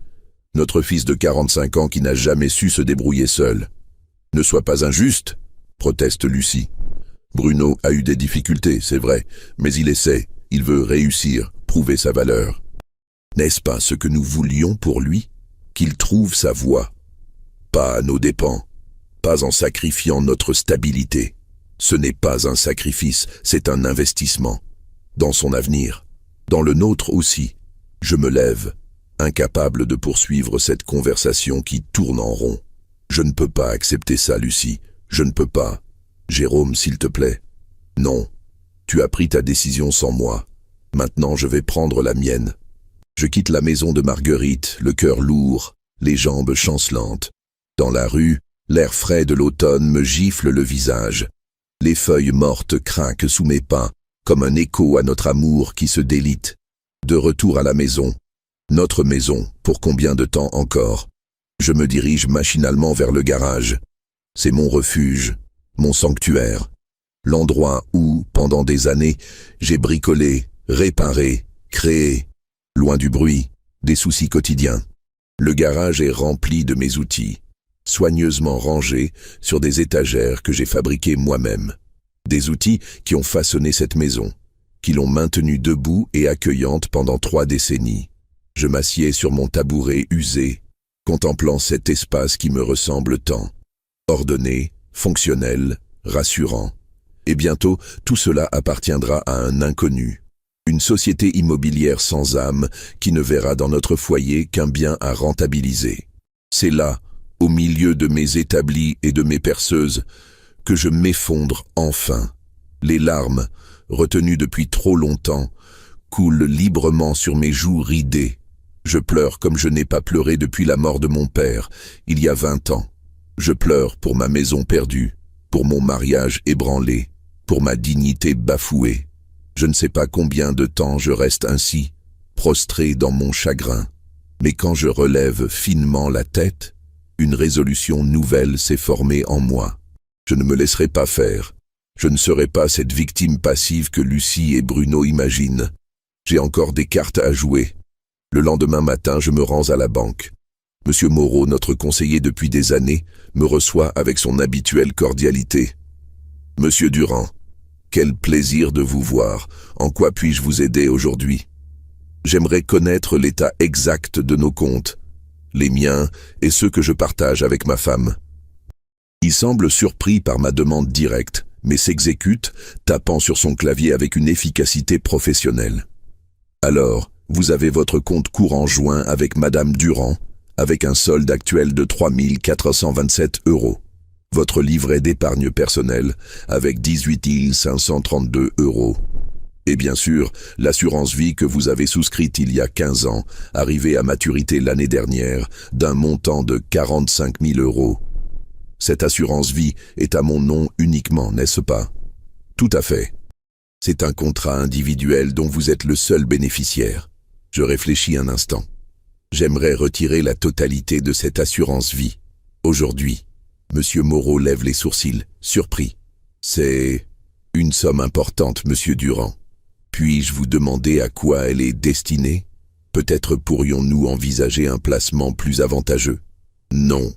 Speaker 1: Notre fils de 45 ans qui n'a jamais su se débrouiller seul. Ne sois pas injuste, proteste Lucie. Bruno a eu des difficultés, c'est vrai, mais il essaie, il veut réussir, prouver sa valeur. N'est-ce pas ce que nous voulions pour lui? Qu'il trouve sa voie. Pas à nos dépens, pas en sacrifiant notre stabilité. Ce n'est pas un sacrifice, c'est un investissement. Dans son avenir, dans le nôtre aussi. Je me lève, incapable de poursuivre cette conversation qui tourne en rond. Je ne peux pas accepter ça, Lucie. Je ne peux pas. Jérôme, s'il te plaît. Non. Tu as pris ta décision sans moi. Maintenant, je vais prendre la mienne. Je quitte la maison de Marguerite, le cœur lourd, les jambes chancelantes. Dans la rue, l'air frais de l'automne me gifle le visage. Les feuilles mortes craquent sous mes pas, comme un écho à notre amour qui se délite. De retour à la maison. Notre maison, pour combien de temps encore? Je me dirige machinalement vers le garage. C'est mon refuge, mon sanctuaire. L'endroit où, pendant des années, j'ai bricolé, réparé, créé. Loin du bruit, des soucis quotidiens. Le garage est rempli de mes outils, soigneusement rangés sur des étagères que j'ai fabriquées moi-même. Des outils qui ont façonné cette maison, qui l'ont maintenue debout et accueillante pendant 3 décennies. Je m'assieds sur mon tabouret usé, contemplant cet espace qui me ressemble tant. Ordonné, fonctionnel, rassurant. Et bientôt, tout cela appartiendra à un inconnu. Une société immobilière sans âme qui ne verra dans notre foyer qu'un bien à rentabiliser. C'est là, au milieu de mes établis et de mes perceuses, que je m'effondre enfin. Les larmes, retenues depuis trop longtemps, coulent librement sur mes joues ridées. Je pleure comme je n'ai pas pleuré depuis la mort de mon père, il y a 20 ans. Je pleure pour ma maison perdue, pour mon mariage ébranlé, pour ma dignité bafouée. Je ne sais pas combien de temps je reste ainsi, prostré dans mon chagrin. Mais quand je relève finement la tête, une résolution nouvelle s'est formée en moi. Je ne me laisserai pas faire. Je ne serai pas cette victime passive que Lucie et Bruno imaginent. J'ai encore des cartes à jouer. Le lendemain matin, je me rends à la banque. Monsieur Moreau, notre conseiller depuis des années, me reçoit avec son habituelle cordialité. « Monsieur Durand, quel plaisir de vous voir. En quoi puis-je vous aider aujourd'hui? J'aimerais connaître l'état exact de nos comptes, les miens et ceux que je partage avec ma femme. » Il semble surpris par ma demande directe, mais s'exécute, tapant sur son clavier avec une efficacité professionnelle. « Alors, vous avez votre compte courant joint avec Madame Durand, avec un solde actuel de 3 427 €. Votre livret d'épargne personnelle avec 18 532 €. Et bien sûr, l'assurance vie que vous avez souscrite il y a 15 ans, arrivée à maturité l'année dernière, d'un montant de 45 000 €. Cette assurance vie est à mon nom uniquement, n'est-ce pas? Tout à fait. C'est un contrat individuel dont vous êtes le seul bénéficiaire. Je réfléchis un instant. J'aimerais retirer la totalité de cette assurance vie. Aujourd'hui, Monsieur Moreau lève les sourcils, surpris. C'est une somme importante, Monsieur Durand. Puis-je vous demander à quoi elle est destinée? Peut-être pourrions-nous envisager un placement plus avantageux? Non,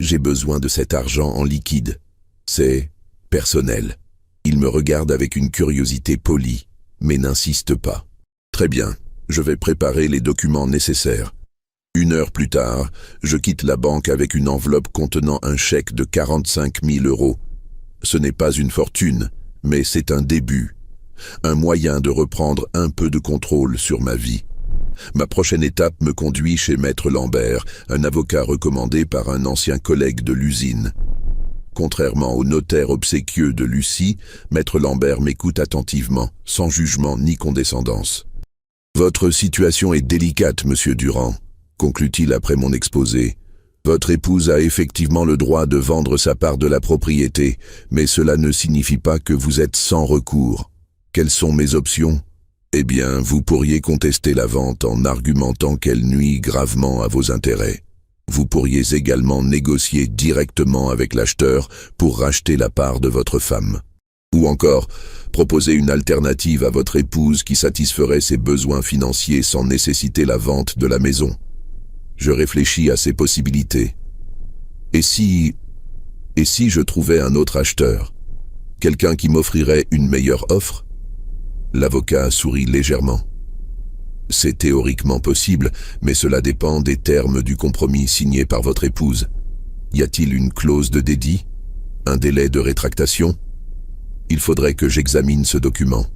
Speaker 1: j'ai besoin de cet argent en liquide. C'est personnel. Il me regarde avec une curiosité polie, mais n'insiste pas. Très bien, je vais préparer les documents nécessaires. 1 heure plus tard, je quitte la banque avec une enveloppe contenant un chèque de 45 000 €. Ce n'est pas une fortune, mais c'est un début. Un moyen de reprendre un peu de contrôle sur ma vie. Ma prochaine étape me conduit chez Maître Lambert, un avocat recommandé par un ancien collègue de l'usine. Contrairement au notaire obséquieux de Lucie, Maître Lambert m'écoute attentivement, sans jugement ni condescendance. « Votre situation est délicate, Monsieur Durand, conclut-il après mon exposé. Votre épouse a effectivement le droit de vendre sa part de la propriété, mais cela ne signifie pas que vous êtes sans recours. Quelles sont mes options ? Eh bien, vous pourriez contester la vente en argumentant qu'elle nuit gravement à vos intérêts. Vous pourriez également négocier directement avec l'acheteur pour racheter la part de votre femme. Ou encore, proposer une alternative à votre épouse qui satisferait ses besoins financiers sans nécessiter la vente de la maison. Je réfléchis à ces possibilités. Et si je trouvais un autre acheteur? Quelqu'un qui m'offrirait une meilleure offre? L'avocat sourit légèrement. C'est théoriquement possible, mais cela dépend des termes du compromis signé par votre épouse. Y a-t-il une clause de dédit? Un délai de rétractation? Il faudrait que j'examine ce document.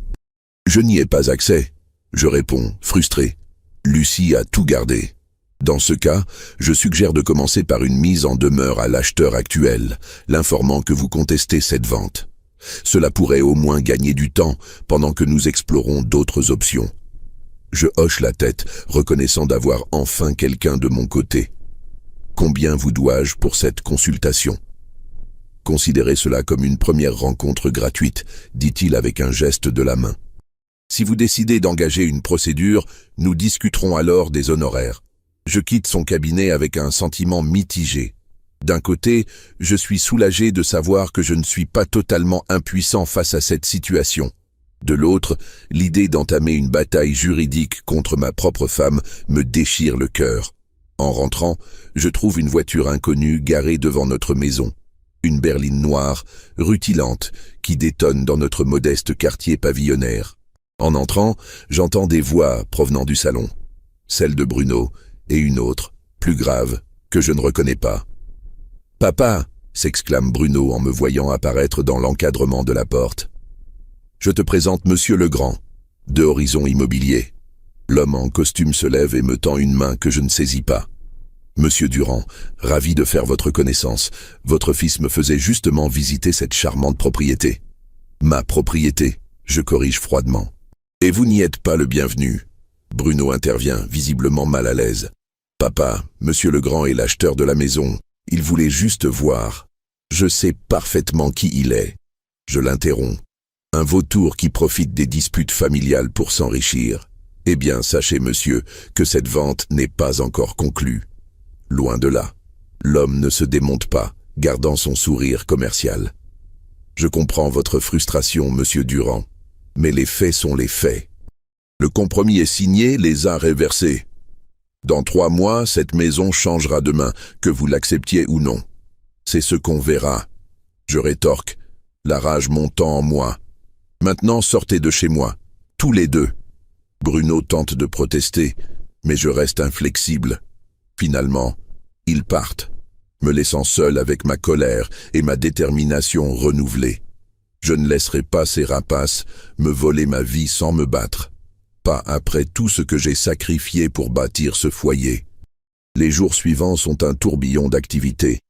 Speaker 1: Je n'y ai pas accès, je réponds, frustré. Lucie a tout gardé. Dans ce cas, je suggère de commencer par une mise en demeure à l'acheteur actuel, l'informant que vous contestez cette vente. Cela pourrait au moins gagner du temps pendant que nous explorons d'autres options. Je hoche la tête, reconnaissant d'avoir enfin quelqu'un de mon côté. Combien vous dois-je pour cette consultation? Considérez cela comme une première rencontre gratuite, dit-il avec un geste de la main. Si vous décidez d'engager une procédure, nous discuterons alors des honoraires. Je quitte son cabinet avec un sentiment mitigé. D'un côté, je suis soulagé de savoir que je ne suis pas totalement impuissant face à cette situation. De l'autre, l'idée d'entamer une bataille juridique contre ma propre femme me déchire le cœur. En rentrant, je trouve une voiture inconnue garée devant notre maison. Une berline noire, rutilante, qui détonne dans notre modeste quartier pavillonnaire. En entrant, j'entends des voix provenant du salon. Celle de Bruno et une autre, plus grave, que je ne reconnais pas. « Papa !» s'exclame Bruno en me voyant apparaître dans l'encadrement de la porte. « Je te présente Monsieur Legrand, de Horizon Immobilier. » L'homme en costume se lève et me tend une main que je ne saisis pas. « Monsieur Durand, ravi de faire votre connaissance. Votre fils me faisait justement visiter cette charmante propriété. »« Ma propriété ?» je corrige froidement. « Et vous n'y êtes pas le bienvenu. » Bruno intervient, visiblement mal à l'aise. « Papa, Monsieur Legrand est l'acheteur de la maison. Il voulait juste voir. Je sais parfaitement qui il est. » Je l'interromps. Un vautour qui profite des disputes familiales pour s'enrichir. Eh bien, sachez, monsieur, que cette vente n'est pas encore conclue. Loin de là. L'homme ne se démonte pas, gardant son sourire commercial. Je comprends votre frustration, monsieur Durand, mais les faits sont les faits. Le compromis est signé, les arrêts versés. Dans 3 mois, cette maison changera de main, que vous l'acceptiez ou non. C'est ce qu'on verra. Je rétorque, la rage montant en moi. Maintenant, sortez de chez moi, tous les deux. Bruno tente de protester, mais je reste inflexible. Finalement, ils partent, me laissant seul avec ma colère et ma détermination renouvelée. Je ne laisserai pas ces rapaces me voler ma vie sans me battre. Pas après tout ce que j'ai sacrifié pour bâtir ce foyer. Les jours suivants sont un tourbillon d'activités.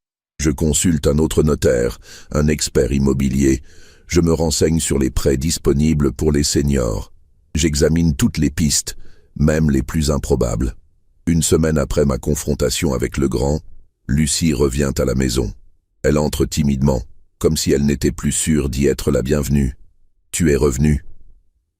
Speaker 1: Je consulte un autre notaire, un expert immobilier. Je me renseigne sur les prêts disponibles pour les seniors. J'examine toutes les pistes, même les plus improbables. Une semaine après ma confrontation avec Legrand, Lucie revient à la maison. Elle entre timidement, comme si elle n'était plus sûre d'y être la bienvenue. « Tu es revenu ?»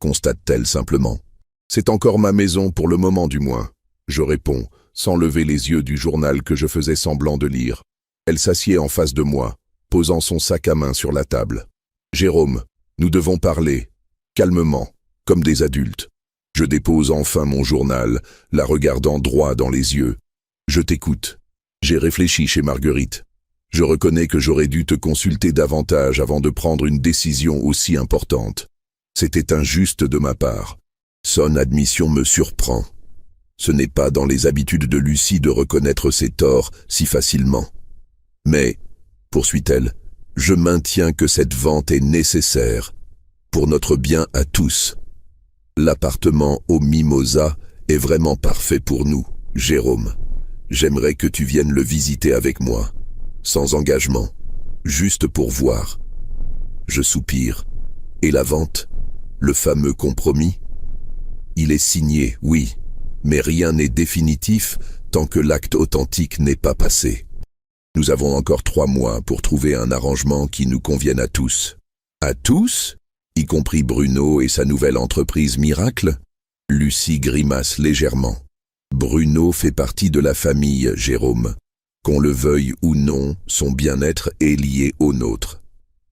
Speaker 1: constate-t-elle simplement. « C'est encore ma maison pour le moment du moins. » Je réponds, sans lever les yeux du journal que je faisais semblant de lire. Elle s'assied en face de moi, posant son sac à main sur la table. « Jérôme, nous devons parler, calmement, comme des adultes. » Je dépose enfin mon journal, la regardant droit dans les yeux. « Je t'écoute. J'ai réfléchi chez Marguerite. Je reconnais que j'aurais dû te consulter davantage avant de prendre une décision aussi importante. C'était injuste de ma part. Son admission me surprend. Ce n'est pas dans les habitudes de Lucie de reconnaître ses torts si facilement. Mais, poursuit-elle, je maintiens que cette vente est nécessaire, pour notre bien à tous. L'appartement au Mimosa est vraiment parfait pour nous, Jérôme. J'aimerais que tu viennes le visiter avec moi, sans engagement, juste pour voir. » Je soupire. « Et la vente? Le fameux compromis? » « Il est signé, oui, Mais rien n'est définitif tant que l'acte authentique n'est pas passé. Nous avons encore 3 mois pour trouver un arrangement qui nous convienne à tous. À tous? Y compris Bruno et sa nouvelle entreprise Miracle? Lucie grimace légèrement. Bruno fait partie de la famille, Jérôme. Qu'on le veuille ou non, son bien-être est lié au nôtre.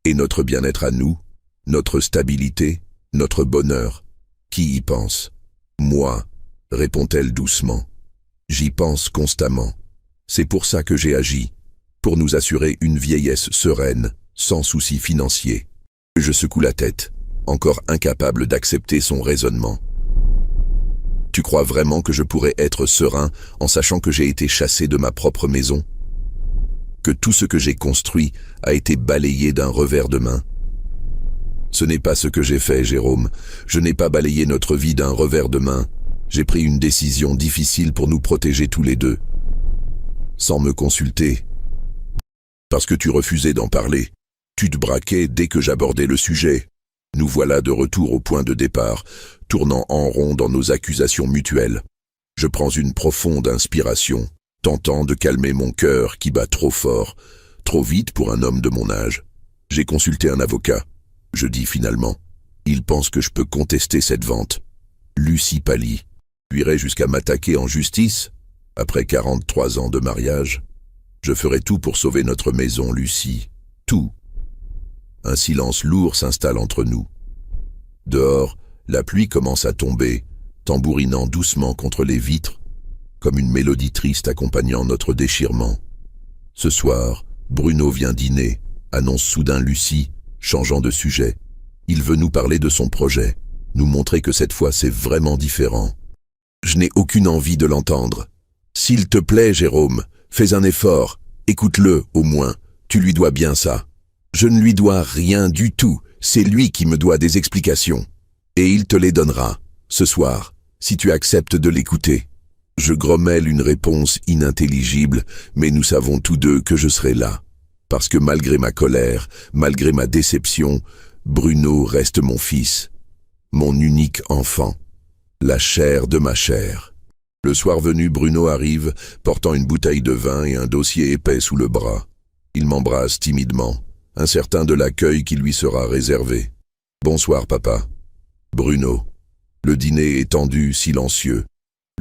Speaker 1: Et notre bien-être à nous, notre stabilité, notre bonheur, qui y pense? Moi, répond-elle doucement. J'y pense constamment. C'est pour ça que j'ai agi, pour nous assurer une vieillesse sereine, sans soucis financiers. Je secoue la tête, encore incapable d'accepter son raisonnement. Tu crois vraiment que je pourrais être serein en sachant que j'ai été chassé de ma propre maison? Que tout ce que j'ai construit a été balayé d'un revers de main? Ce n'est pas ce que j'ai fait, Jérôme. Je n'ai pas balayé notre vie d'un revers de main. J'ai pris une décision difficile pour nous protéger tous les deux. Sans me consulter. Parce que tu refusais d'en parler. Tu te braquais dès que j'abordais le sujet. Nous voilà de retour au point de départ, tournant en rond dans nos accusations mutuelles. Je prends une profonde inspiration, tentant de calmer mon cœur qui bat trop fort, trop vite pour un homme de mon âge. J'ai consulté un avocat. Je dis finalement, il pense que je peux contester cette vente. Lucie pâlit. J'irai jusqu'à m'attaquer en justice, après 43 ans de mariage. Je ferai tout pour sauver notre maison, Lucie. Tout. Un silence lourd s'installe entre nous. Dehors, la pluie commence à tomber, tambourinant doucement contre les vitres, comme une mélodie triste accompagnant notre déchirement. Ce soir, Bruno vient dîner, annonce soudain Lucie, changeant de sujet. Il veut nous parler de son projet, nous montrer que cette fois c'est vraiment différent. Je n'ai aucune envie de l'entendre. S'il te plaît, Jérôme, fais un effort, écoute-le au moins, tu lui dois bien ça. Je ne lui dois rien du tout, c'est lui qui me doit des explications. Et il te les donnera, ce soir, si tu acceptes de l'écouter. Je grommelle une réponse inintelligible, mais nous savons tous deux que je serai là. Parce que malgré ma colère, malgré ma déception, Bruno reste mon fils, mon unique enfant, la chair de ma chair. Le soir venu, Bruno arrive, portant une bouteille de vin et un dossier épais sous le bras. Il m'embrasse timidement, incertain de l'accueil qui lui sera réservé. « Bonsoir, papa. » Bruno. Le dîner est tendu, silencieux.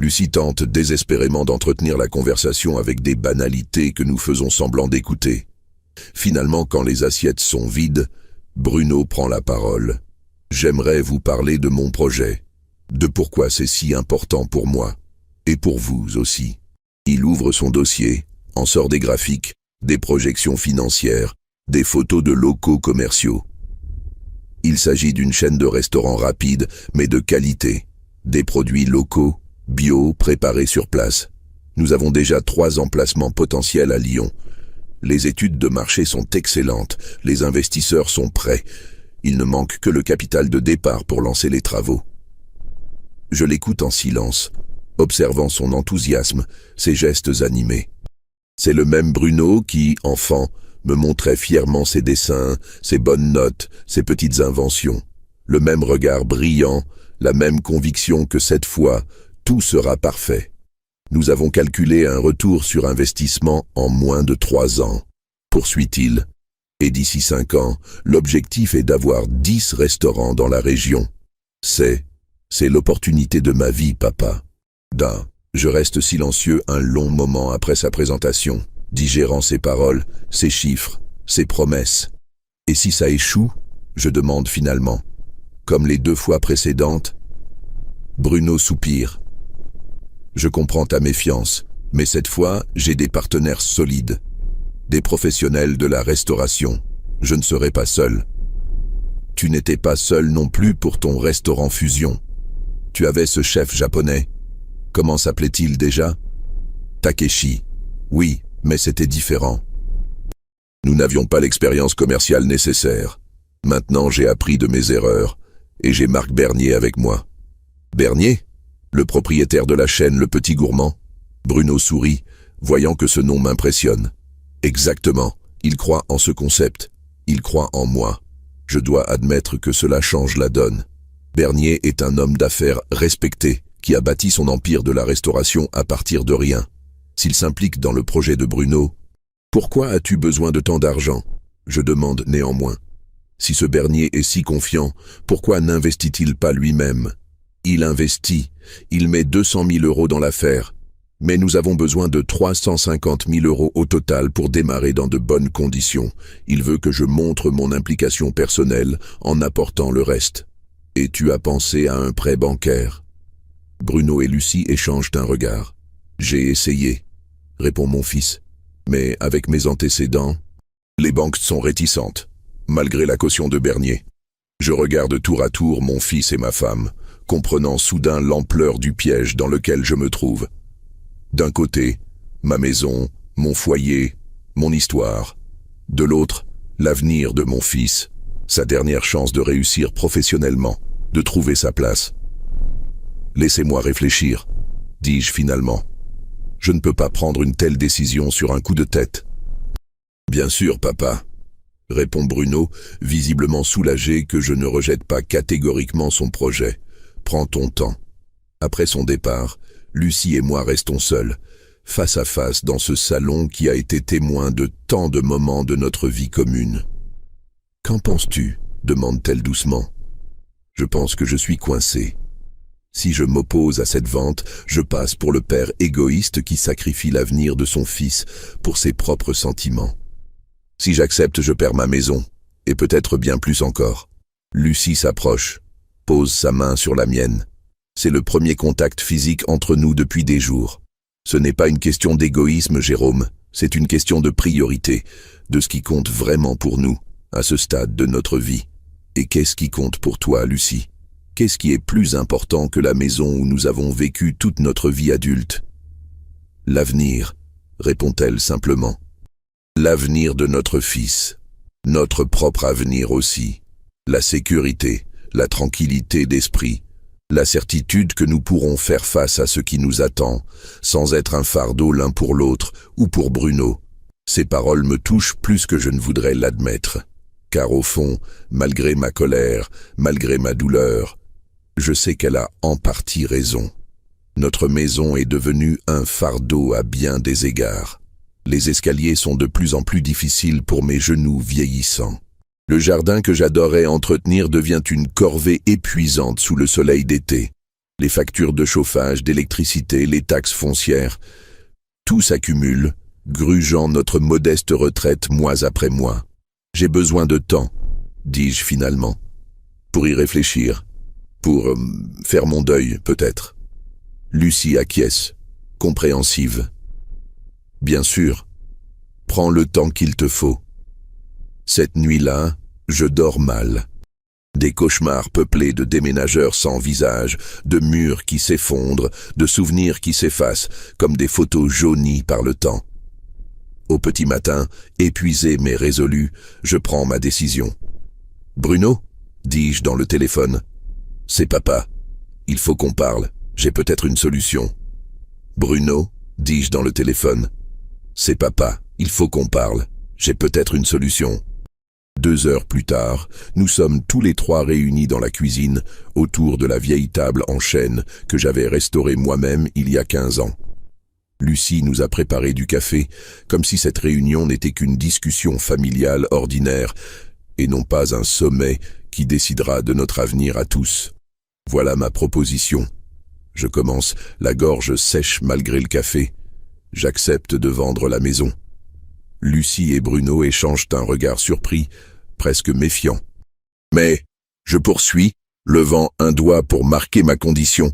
Speaker 1: Lucie tente désespérément d'entretenir la conversation avec des banalités que nous faisons semblant d'écouter. Finalement, quand les assiettes sont vides, Bruno prend la parole. « J'aimerais vous parler de mon projet, de pourquoi c'est si important pour moi, et pour vous aussi. » Il ouvre son dossier, en sort des graphiques, des projections financières, des photos de locaux commerciaux. Il s'agit d'une chaîne de restaurants rapides, mais de qualité. Des produits locaux, bio, préparés sur place. Nous avons déjà 3 emplacements potentiels à Lyon. Les études de marché sont excellentes, les investisseurs sont prêts. Il ne manque que le capital de départ pour lancer les travaux. Je l'écoute en silence, observant son enthousiasme, ses gestes animés. C'est le même Bruno qui, enfant, me montrait fièrement ses dessins, ses bonnes notes, ses petites inventions. Le même regard brillant, la même conviction que cette fois, tout sera parfait. Nous avons calculé un retour sur investissement en moins de 3 ans, poursuit-il. Et d'ici 5 ans, l'objectif est d'avoir 10 restaurants dans la région. C'est l'opportunité de ma vie, papa. Je reste silencieux un long moment après sa présentation, digérant ses paroles, ses chiffres, ses promesses. Et si ça échoue, je demande finalement, comme les 2 fois précédentes. Bruno soupire. Je comprends ta méfiance, mais cette fois, j'ai des partenaires solides, des professionnels de la restauration. Je ne serai pas seul. Tu n'étais pas seul non plus pour ton restaurant Fusion. Tu avais ce chef japonais. Comment s'appelait-il déjà? Takeshi. Oui, mais c'était différent. Nous n'avions pas l'expérience commerciale nécessaire. Maintenant, j'ai appris de mes erreurs, et j'ai Marc Bernier avec moi. Bernier? Le propriétaire de la chaîne Le Petit Gourmand? Bruno sourit, voyant que ce nom m'impressionne. Exactement, il croit en ce concept. Il croit en moi. Je dois admettre que cela change la donne. Bernier est un homme d'affaires respecté, qui a bâti son empire de la restauration à partir de rien. S'il s'implique dans le projet de Bruno, pourquoi as-tu besoin de tant d'argent? Je demande néanmoins. Si ce Bernier est si confiant, pourquoi n'investit-il pas lui-même? Il investit, il met 200 000 € dans l'affaire, mais nous avons besoin de 350 000 € au total pour démarrer dans de bonnes conditions. Il veut que je montre mon implication personnelle en apportant le reste. Et tu as pensé à un prêt bancaire? Bruno et Lucie échangent un regard. J'ai essayé, répond mon fils, mais avec mes antécédents, les banques sont réticentes, malgré la caution de Bernier. Je regarde tour à tour mon fils et ma femme, comprenant soudain l'ampleur du piège dans lequel je me trouve. D'un côté, ma maison, mon foyer, mon histoire. De l'autre, l'avenir de mon fils, sa dernière chance de réussir professionnellement, de trouver sa place. Laissez-moi réfléchir, dis-je finalement. Je ne peux pas prendre une telle décision sur un coup de tête. Bien sûr, papa, répond Bruno, visiblement soulagé que je ne rejette pas catégoriquement son projet. Prends ton temps. Après son départ, Lucie et moi restons seuls, face à face dans ce salon qui a été témoin de tant de moments de notre vie commune. « Qu'en penses-tu » demande-t-elle doucement. Je pense que je suis coincé. Si je m'oppose à cette vente, je passe pour le père égoïste qui sacrifie l'avenir de son fils pour ses propres sentiments. Si j'accepte, je perds ma maison, et peut-être bien plus encore. Lucie s'approche, pose sa main sur la mienne. C'est le premier contact physique entre nous depuis des jours. Ce n'est pas une question d'égoïsme, Jérôme, c'est une question de priorité, de ce qui compte vraiment pour nous, à ce stade de notre vie. Et qu'est-ce qui compte pour toi, Lucie? Qu'est-ce qui est plus important que la maison où nous avons vécu toute notre vie adulte? L'avenir, répond-elle simplement. L'avenir de notre fils, notre propre avenir aussi, la sécurité, la tranquillité d'esprit, la certitude que nous pourrons faire face à ce qui nous attend, sans être un fardeau l'un pour l'autre ou pour Bruno. Ces paroles me touchent plus que je ne voudrais l'admettre, car au fond, malgré ma colère, malgré ma douleur, je sais qu'elle a en partie raison. Notre maison est devenue un fardeau à bien des égards. Les escaliers sont de plus en plus difficiles pour mes genoux vieillissants. Le jardin que j'adorais entretenir devient une corvée épuisante sous le soleil d'été. Les factures de chauffage, d'électricité, les taxes foncières, tout s'accumule, grugeant notre modeste retraite mois après mois. J'ai besoin de temps, dis-je finalement, pour y réfléchir, pour faire mon deuil peut-être. Lucie acquiesce, compréhensive. Bien sûr, prends le temps qu'il te faut. Cette nuit-là, je dors mal. Des cauchemars peuplés de déménageurs sans visage, de murs qui s'effondrent, de souvenirs qui s'effacent, comme des photos jaunies par le temps. Au petit matin, épuisé mais résolu, je prends ma décision. « Bruno ?» dis-je dans le téléphone. « C'est papa. Il faut qu'on parle. J'ai peut-être une solution. »« Bruno ?» dis-je dans le téléphone. « C'est papa. Il faut qu'on parle. J'ai peut-être une solution. » 2 heures plus tard, nous sommes tous les trois réunis dans la cuisine, autour de la vieille table en chêne que j'avais restaurée moi-même il y a 15 ans. Lucie nous a préparé du café, comme si cette réunion n'était qu'une discussion familiale ordinaire, et non pas un sommet qui décidera de notre avenir à tous. Voilà ma proposition. Je commence, la gorge sèche malgré le café. J'accepte de vendre la maison. Lucie et Bruno échangent un regard surpris, presque méfiant. Mais, je poursuis, levant un doigt pour marquer ma condition.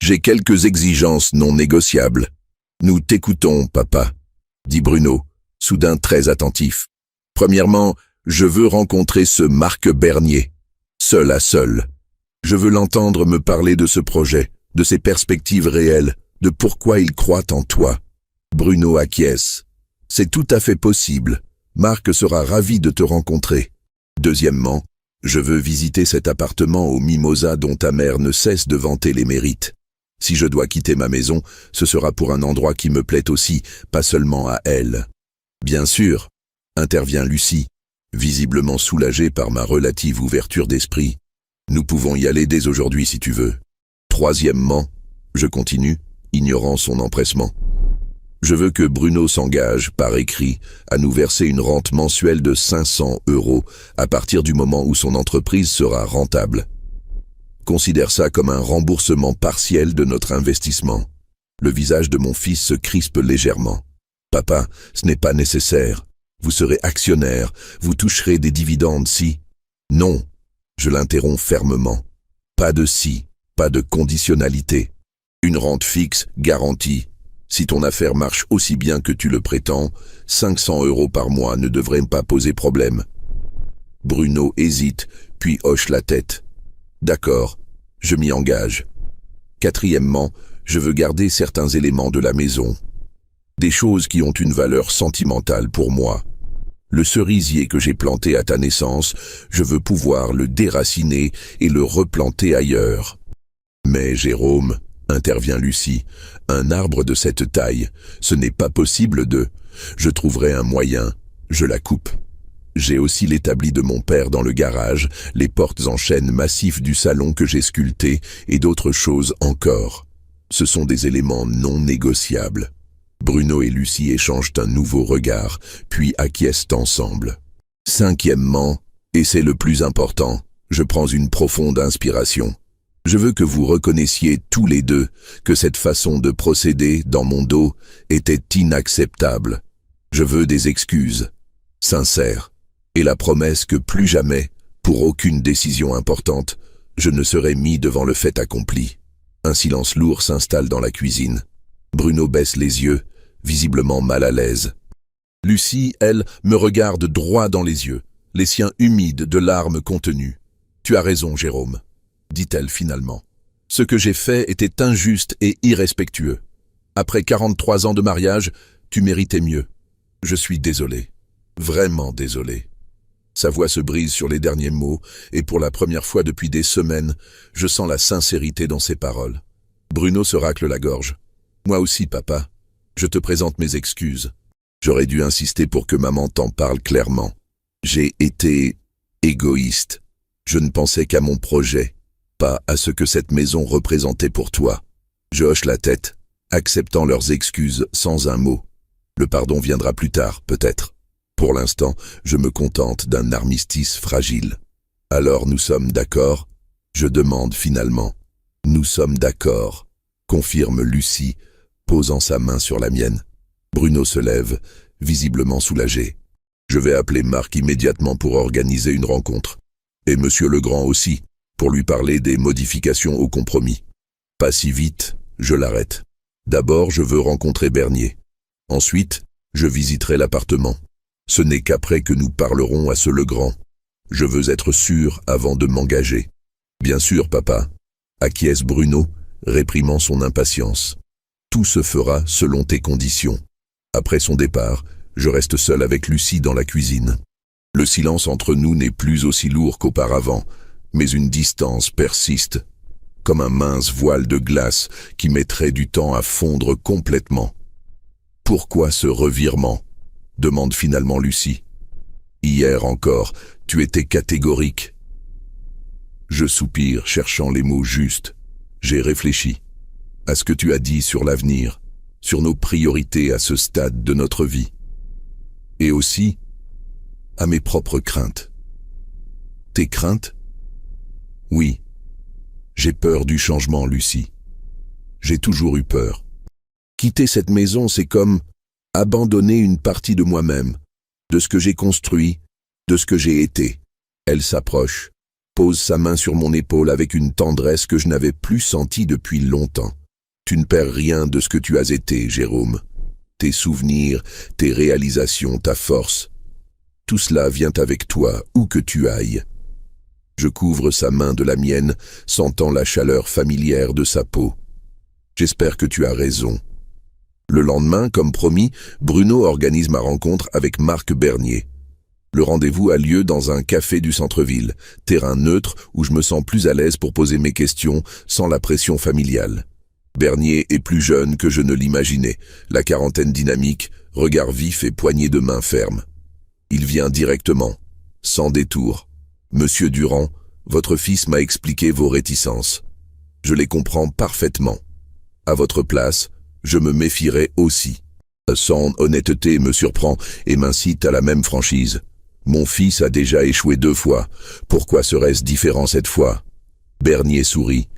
Speaker 1: J'ai quelques exigences non négociables. Nous t'écoutons, papa, dit Bruno, soudain très attentif. Premièrement, je veux rencontrer ce Marc Bernier, seul à seul. Je veux l'entendre me parler de ce projet, de ses perspectives réelles, de pourquoi il croit en toi. Bruno acquiesce. C'est tout à fait possible. Marc sera ravi de te rencontrer. Deuxièmement, je veux visiter cet appartement au Mimosa dont ta mère ne cesse de vanter les mérites. Si je dois quitter ma maison, ce sera pour un endroit qui me plaît aussi, pas seulement à elle. Bien sûr, intervient Lucie, visiblement soulagée par ma relative ouverture d'esprit. Nous pouvons y aller dès aujourd'hui si tu veux. Troisièmement, Je continue, ignorant son empressement. Je veux que Bruno s'engage, par écrit, à nous verser une rente mensuelle de 500 € à partir du moment où son entreprise sera rentable. Considère ça comme un remboursement partiel de notre investissement. Le visage de mon fils se crispe légèrement. Papa, ce n'est pas nécessaire. Vous serez actionnaire, vous toucherez des dividendes si... Non, je l'interromps fermement. Pas de si, pas de conditionnalité. Une rente fixe, garantie. Si ton affaire marche aussi bien que tu le prétends, 500 € par mois ne devraient pas poser problème. Bruno hésite, puis hoche la tête. D'accord, je m'y engage. Quatrièmement, je veux garder certains éléments de la maison. Des choses qui ont une valeur sentimentale pour moi. Le cerisier que j'ai planté à ta naissance, je veux pouvoir le déraciner et le replanter ailleurs. Mais Jérôme, intervient Lucie, un arbre de cette taille, ce n'est pas possible de... Je trouverai un moyen, je la coupe. J'ai aussi l'établi de mon père dans le garage, les portes en chêne massif du salon que j'ai sculpté et d'autres choses encore. Ce sont des éléments non négociables. Bruno et Lucie échangent un nouveau regard, puis acquiescent ensemble. Cinquièmement, et c'est le plus important, je prends une profonde inspiration. Je veux que vous reconnaissiez tous les deux que cette façon de procéder dans mon dos était inacceptable. Je veux des excuses, sincères, et la promesse que plus jamais, pour aucune décision importante, je ne serai mis devant le fait accompli. Un silence lourd s'installe dans la cuisine. Bruno baisse les yeux, visiblement mal à l'aise. Lucie, elle, me regarde droit dans les yeux, les siens humides de larmes contenues. « Tu as raison, Jérôme », dit-elle finalement. « Ce que j'ai fait était injuste et irrespectueux. Après 43 ans de mariage, tu méritais mieux. Je suis désolé, vraiment désolé. » Sa voix se brise sur les derniers mots, et pour la première fois depuis des semaines, je sens la sincérité dans ses paroles. Bruno se racle la gorge. « Moi aussi, papa. Je te présente mes excuses. J'aurais dû insister pour que maman t'en parle clairement. J'ai été égoïste. Je ne pensais qu'à mon projet, pas à ce que cette maison représentait pour toi. » Je hoche la tête, acceptant leurs excuses sans un mot. Le pardon viendra plus tard, peut-être. Pour l'instant, je me contente d'un armistice fragile. « Alors nous sommes d'accord ?» Je demande finalement. « Nous sommes d'accord », confirme Lucie, posant sa main sur la mienne. Bruno se lève, visiblement soulagé. Je vais appeler Marc immédiatement pour organiser une rencontre. Et Monsieur Legrand aussi, pour lui parler des modifications au compromis. Pas si vite, je l'arrête. D'abord, je veux rencontrer Bernier. Ensuite, je visiterai l'appartement. Ce n'est qu'après que nous parlerons à ce Legrand. Je veux être sûr avant de m'engager. Bien sûr, papa, acquiesce Bruno, réprimant son impatience. Tout se fera selon tes conditions. Après son départ, je reste seul avec Lucie dans la cuisine. Le silence entre nous n'est plus aussi lourd qu'auparavant, mais une distance persiste, comme un mince voile de glace qui mettrait du temps à fondre complètement. « Pourquoi ce revirement ?» demande finalement Lucie. « Hier encore, tu étais catégorique. » Je soupire, cherchant les mots justes. J'ai réfléchi à ce que tu as dit sur l'avenir, sur nos priorités à ce stade de notre vie. Et aussi à mes propres craintes. Tes craintes? Oui. J'ai peur du changement, Lucie. J'ai toujours eu peur. Quitter cette maison, c'est comme abandonner une partie de moi-même, de ce que j'ai construit, de ce que j'ai été. Elle s'approche, pose sa main sur mon épaule avec une tendresse que je n'avais plus sentie depuis longtemps. Tu ne perds rien de ce que tu as été, Jérôme. Tes souvenirs, tes réalisations, ta force. Tout cela vient avec toi, où que tu ailles. Je couvre sa main de la mienne, sentant la chaleur familière de sa peau. J'espère que tu as raison. Le lendemain, comme promis, Bruno organise ma rencontre avec Marc Bernier. Le rendez-vous a lieu dans un café du centre-ville, terrain neutre où je me sens plus à l'aise pour poser mes questions sans la pression familiale. Bernier est plus jeune que je ne l'imaginais, la quarantaine dynamique, regard vif et poignée de main ferme. Il vient directement, sans détour. « Monsieur Durand, votre fils m'a expliqué vos réticences. Je les comprends parfaitement. À votre place, je me méfierais aussi. Son honnêteté me surprend et m'incite à la même franchise. Mon fils a déjà échoué 2 fois. Pourquoi serait-ce différent cette fois? Bernier sourit.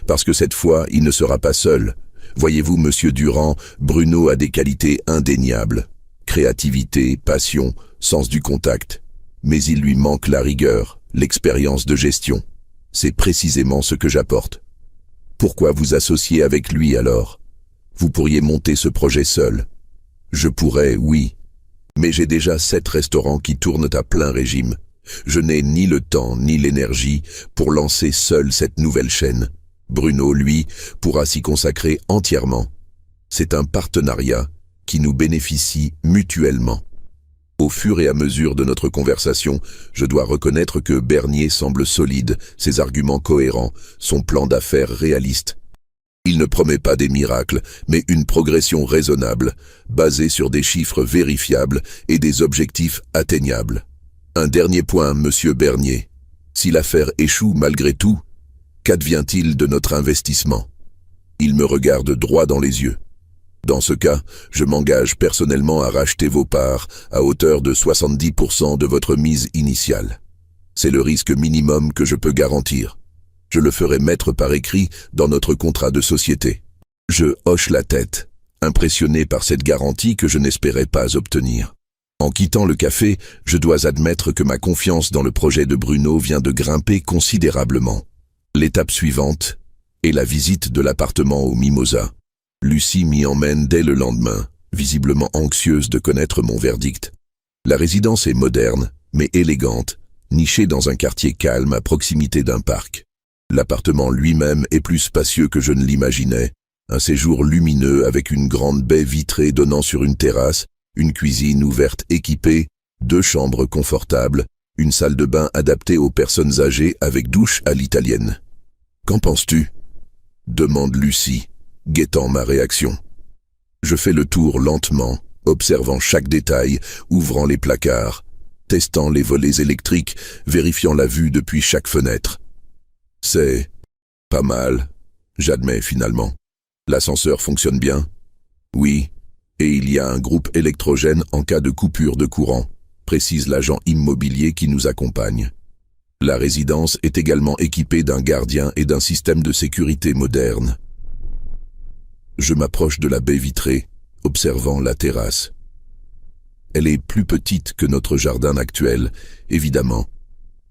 Speaker 1: Parce que cette fois, il ne sera pas seul. Voyez-vous, monsieur Durand, Bruno a des qualités indéniables. Créativité, passion, sens du contact. Mais il lui manque la rigueur, l'expérience de gestion. C'est précisément ce que j'apporte. Pourquoi vous associer avec lui alors? Vous pourriez monter ce projet seul. Je pourrais, oui. Mais j'ai déjà 7 restaurants qui tournent à plein régime. Je n'ai ni le temps ni l'énergie pour lancer seul cette nouvelle chaîne. Bruno, lui, pourra s'y consacrer entièrement. C'est un partenariat qui nous bénéficie mutuellement. Au fur et à mesure de notre conversation, je dois reconnaître que Bernier semble solide, ses arguments cohérents, son plan d'affaires réaliste. Il ne promet pas des miracles, mais une progression raisonnable, basée sur des chiffres vérifiables et des objectifs atteignables. Un dernier point, monsieur Bernier. Si l'affaire échoue malgré tout, qu'advient-il de notre investissement? Il me regarde droit dans les yeux. Dans ce cas, je m'engage personnellement à racheter vos parts à hauteur de 70% de votre mise initiale. C'est le risque minimum que je peux garantir. Je le ferai mettre par écrit dans notre contrat de société. Je hoche la tête, impressionné par cette garantie que je n'espérais pas obtenir. En quittant le café, je dois admettre que ma confiance dans le projet de Bruno vient de grimper considérablement. L'étape suivante est la visite de l'appartement au Mimosa. Lucie m'y emmène dès le lendemain, visiblement anxieuse de connaître mon verdict. La résidence est moderne, mais élégante, nichée dans un quartier calme à proximité d'un parc. L'appartement lui-même est plus spacieux que je ne l'imaginais. Un séjour lumineux avec une grande baie vitrée donnant sur une terrasse, une cuisine ouverte équipée, 2 chambres confortables, une salle de bain adaptée aux personnes âgées avec douche à l'italienne. « Qu'en penses-tu » demande Lucie, guettant ma réaction. Je fais le tour lentement, observant chaque détail, ouvrant les placards, testant les volets électriques, vérifiant la vue depuis chaque fenêtre. C'est pas mal, j'admets finalement. L'ascenseur fonctionne bien? Oui, et il y a un groupe électrogène en cas de coupure de courant, précise l'agent immobilier qui nous accompagne. La résidence est également équipée d'un gardien et d'un système de sécurité moderne. Je m'approche de la baie vitrée, observant la terrasse. Elle est plus petite que notre jardin actuel, évidemment,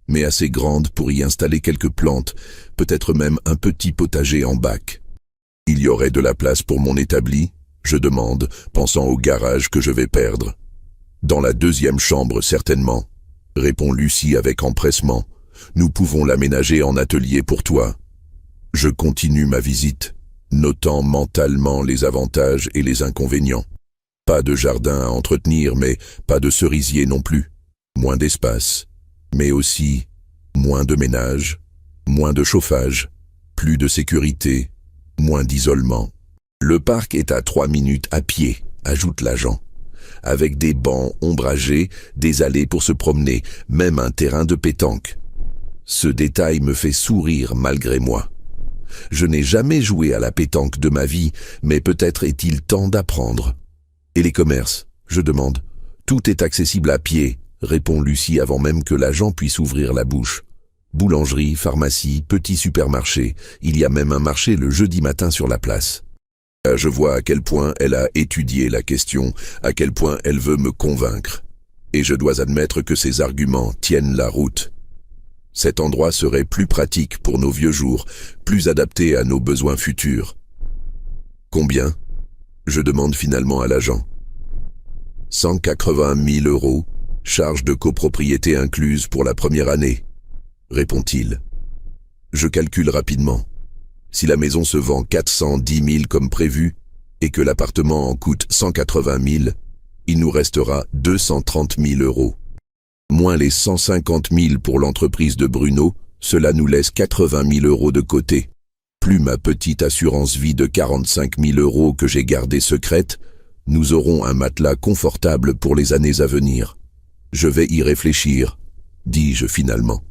Speaker 1: mais assez grande pour y installer quelques plantes, peut-être même un petit potager en bac. Il y aurait de la place pour mon établi? Je demande, pensant au garage que je vais perdre. Dans la 2e chambre, certainement, répond Lucie avec empressement. Nous pouvons l'aménager en atelier pour toi. Je continue ma visite, notant mentalement les avantages et les inconvénients. Pas de jardin à entretenir, mais pas de cerisier non plus. Moins d'espace, mais aussi moins de ménage, moins de chauffage, plus de sécurité, moins d'isolement. Le parc est à 3 minutes à pied, ajoute l'agent, avec des bancs ombragés, des allées pour se promener, même un terrain de pétanque. Ce détail me fait sourire malgré moi. Je n'ai jamais joué à la pétanque de ma vie, mais peut-être est-il temps d'apprendre. Et les commerces, je demande. Tout est accessible à pied, répond Lucie avant même que l'agent puisse ouvrir la bouche. Boulangerie, pharmacie, petit supermarché, il y a même un marché le jeudi matin sur la place. Je vois à quel point elle a étudié la question, à quel point elle veut me convaincre. Et je dois admettre que ses arguments tiennent la route. Cet endroit serait plus pratique pour nos vieux jours, plus adapté à nos besoins futurs. Combien? Je demande finalement à l'agent. 180 000 €, charge de copropriété incluse pour la première année, répond-il. Je calcule rapidement. Si la maison se vend 410 000 comme prévu et que l'appartement en coûte 180 000, il nous restera 230 000 €. Moins les 150 000 pour l'entreprise de Bruno, cela nous laisse 80 000 € de côté. Plus ma petite assurance vie de 45 000 € que j'ai gardée secrète, nous aurons un matelas confortable pour les années à venir. Je vais y réfléchir, dis-je finalement.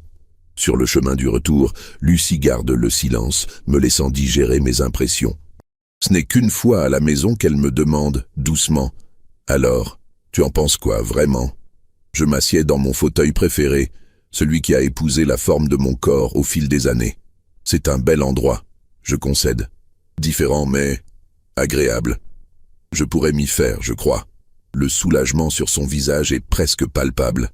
Speaker 1: Sur le chemin du retour, Lucie garde le silence, me laissant digérer mes impressions. Ce n'est qu'une fois à la maison qu'elle me demande, doucement, « Alors, tu en penses quoi, vraiment ?» Je m'assieds dans mon fauteuil préféré, celui qui a épousé la forme de mon corps au fil des années. C'est un bel endroit, je concède. Différent mais agréable. Je pourrais m'y faire, je crois. Le soulagement sur son visage est presque palpable.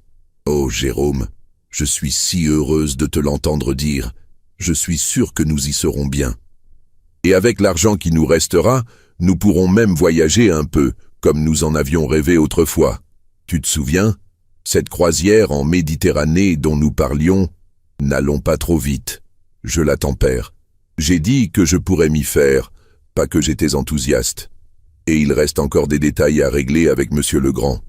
Speaker 1: Oh, Jérôme, je suis si heureuse de te l'entendre dire. Je suis sûre que nous y serons bien. Et avec l'argent qui nous restera, nous pourrons même voyager un peu, comme nous en avions rêvé autrefois. Tu te souviens ? Cette croisière en Méditerranée dont nous parlions, n'allons pas trop vite. Je la tempère. J'ai dit que je pourrais m'y faire, pas que j'étais enthousiaste. Et il reste encore des détails à régler avec Monsieur Legrand.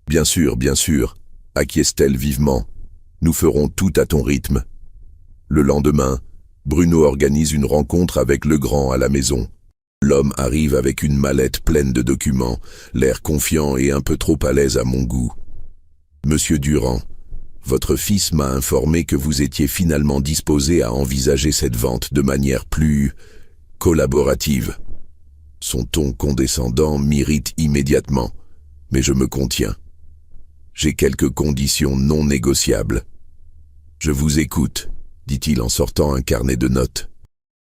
Speaker 1: Bien sûr, acquiesce-t-elle vivement. Nous ferons tout à ton rythme. Le lendemain, Bruno organise une rencontre avec Legrand à la maison. L'homme arrive avec une mallette pleine de documents, l'air confiant et un peu trop à l'aise à mon goût. Monsieur Durand, votre fils m'a informé que vous étiez finalement disposé à envisager cette vente de manière plus collaborative. Son ton condescendant m'irrite immédiatement, mais je me contiens. J'ai quelques conditions non négociables. Je vous écoute, dit-il en sortant un carnet de notes.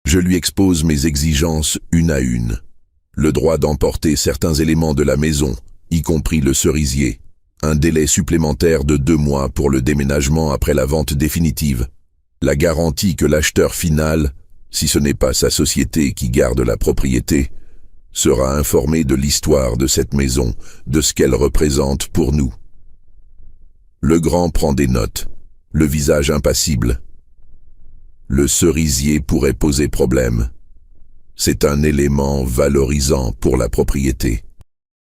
Speaker 1: Je lui expose mes exigences une à une. Le droit d'emporter certains éléments de la maison, y compris le cerisier. Un délai supplémentaire de 2 mois pour le déménagement après la vente définitive. La garantie que l'acheteur final, si ce n'est pas sa société qui garde la propriété, sera informé de l'histoire de cette maison, de ce qu'elle représente pour nous. Legrand prend des notes, le visage impassible. Le cerisier pourrait poser problème. C'est un élément valorisant pour la propriété.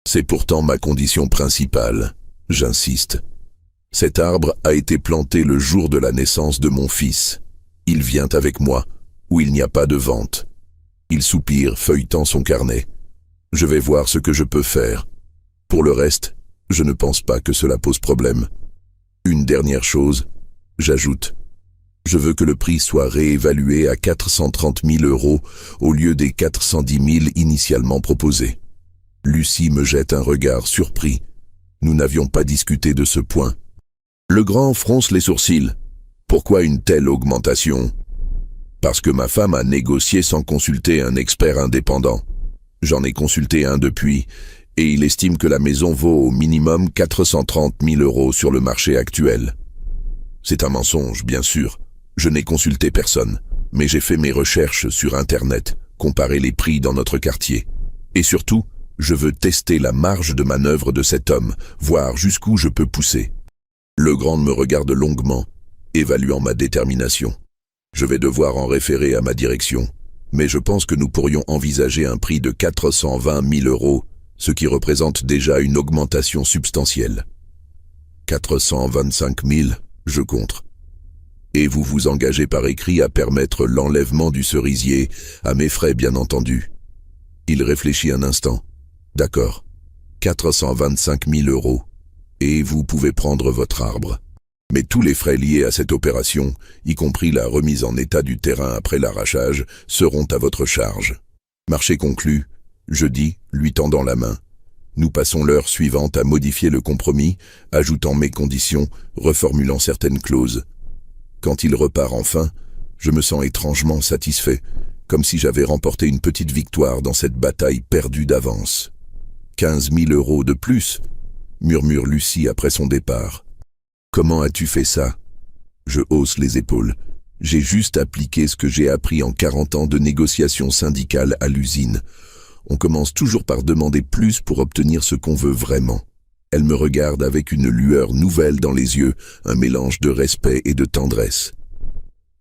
Speaker 1: C'est pourtant ma condition principale. J'insiste. Cet arbre a été planté le jour de la naissance de mon fils. Il vient avec moi, où il n'y a pas de vente. Il soupire, feuilletant son carnet. Je vais voir ce que je peux faire. Pour le reste, je ne pense pas que cela pose problème. Une dernière chose, j'ajoute. Je veux que le prix soit réévalué à 430 000 € au lieu des 410 000 initialement proposés. Lucie me jette un regard surpris. Nous n'avions pas discuté de ce point. Legrand fronce les sourcils. Pourquoi une telle augmentation ? Parce que ma femme a négocié sans consulter un expert indépendant. J'en ai consulté un depuis, et il estime que la maison vaut au minimum 430 000 € sur le marché actuel. C'est un mensonge, bien sûr. Je n'ai consulté personne, mais j'ai fait mes recherches sur Internet, comparé les prix dans notre quartier. Et surtout, je veux tester la marge de manœuvre de cet homme, voir jusqu'où je peux pousser. Legrand me regarde longuement, évaluant ma détermination. Je vais devoir en référer à ma direction, mais je pense que nous pourrions envisager un prix de 420 000 €, ce qui représente déjà une augmentation substantielle. 425 000, je contre. Et vous vous engagez par écrit à permettre l'enlèvement du cerisier, à mes frais bien entendu. Il réfléchit un instant. D'accord, 425 000 €, et vous pouvez prendre votre arbre. Mais tous les frais liés à cette opération, y compris la remise en état du terrain après l'arrachage, seront à votre charge. Marché conclu, je dis, lui tendant la main. Nous passons l'heure suivante à modifier le compromis, ajoutant mes conditions, reformulant certaines clauses. Quand il repart enfin, je me sens étrangement satisfait, comme si j'avais remporté une petite victoire dans cette bataille perdue d'avance. 15 000 € de plus, murmure Lucie après son départ. Comment as-tu fait ça ? Je hausse les épaules. J'ai juste appliqué ce que j'ai appris en 40 ans de négociations syndicales à l'usine. On commence toujours par demander plus pour obtenir ce qu'on veut vraiment. Elle me regarde avec une lueur nouvelle dans les yeux, un mélange de respect et de tendresse.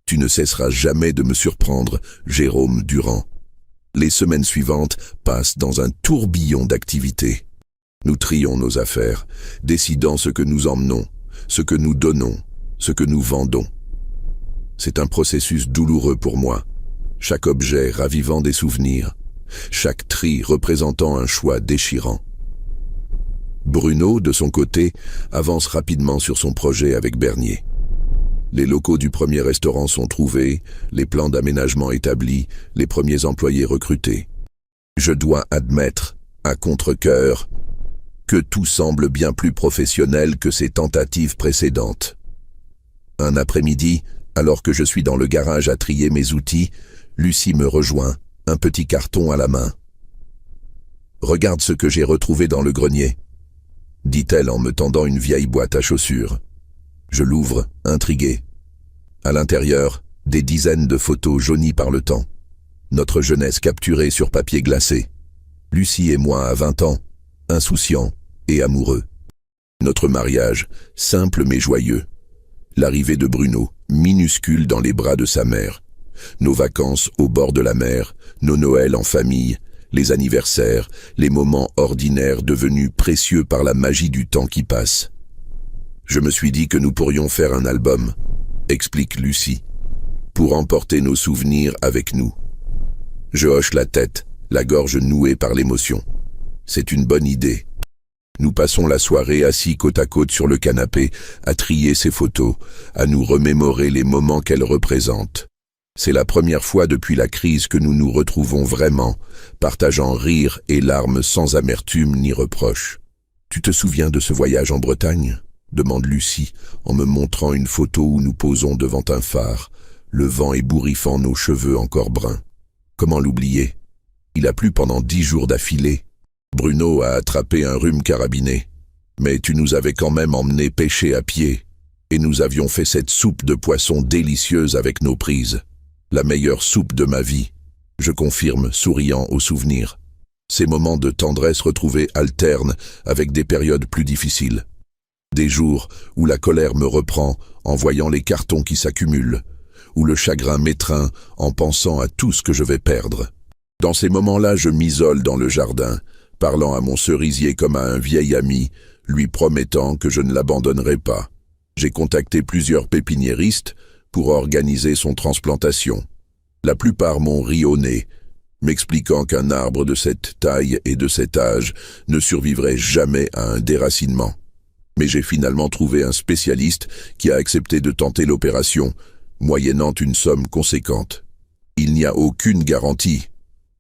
Speaker 1: Tu ne cesseras jamais de me surprendre, Jérôme Durand. Les semaines suivantes passent dans un tourbillon d'activités. Nous trions nos affaires, décidant ce que nous emmenons, ce que nous donnons, ce que nous vendons. C'est un processus douloureux pour moi, chaque objet ravivant des souvenirs, chaque tri représentant un choix déchirant. Bruno, de son côté, avance rapidement sur son projet avec Bernier. Les locaux du premier restaurant sont trouvés, les plans d'aménagement établis, les premiers employés recrutés. Je dois admettre, à contre-cœur, que tout semble bien plus professionnel que ces tentatives précédentes. Un après-midi, alors que je suis dans le garage à trier mes outils, Lucie me rejoint, un petit carton à la main. « Regarde ce que j'ai retrouvé dans le grenier », dit-elle en me tendant une vieille boîte à chaussures. Je l'ouvre, intrigué. À l'intérieur, des dizaines de photos jaunies par le temps. Notre jeunesse capturée sur papier glacé. Lucie et moi à 20 ans, insouciants et amoureux. Notre mariage, simple mais joyeux. L'arrivée de Bruno, minuscule dans les bras de sa mère. Nos vacances au bord de la mer, nos Noëls en famille, les anniversaires, les moments ordinaires devenus précieux par la magie du temps qui passe. Je me suis dit que nous pourrions faire un album, explique Lucie, pour emporter nos souvenirs avec nous. Je hoche la tête, la gorge nouée par l'émotion. C'est une bonne idée. Nous passons la soirée assis côte à côte sur le canapé, à trier ces photos, à nous remémorer les moments qu'elles représentent. C'est la première fois depuis la crise que nous nous retrouvons vraiment, partageant rires et larmes sans amertume ni reproche. « Tu te souviens de ce voyage en Bretagne ?» demande Lucie, en me montrant une photo où nous posons devant un phare, le vent ébouriffant nos cheveux encore bruns. Comment l'oublier? Il a plu pendant 10 jours d'affilée. Bruno a attrapé un rhume carabiné. Mais tu nous avais quand même emmenés pêcher à pied, et nous avions fait cette soupe de poisson délicieuse avec nos prises. La meilleure soupe de ma vie, je confirme, souriant au souvenir. Ces moments de tendresse retrouvés alternent avec des périodes plus difficiles. Des jours où la colère me reprend en voyant les cartons qui s'accumulent, où le chagrin m'étreint en pensant à tout ce que je vais perdre. Dans ces moments-là, je m'isole dans le jardin, parlant à mon cerisier comme à un vieil ami, lui promettant que je ne l'abandonnerai pas. J'ai contacté plusieurs pépiniéristes pour organiser son transplantation. La plupart m'ont ri au nez, m'expliquant qu'un arbre de cette taille et de cet âge ne survivrait jamais à un déracinement. Mais j'ai finalement trouvé un spécialiste qui a accepté de tenter l'opération, moyennant une somme conséquente. Il n'y a aucune garantie,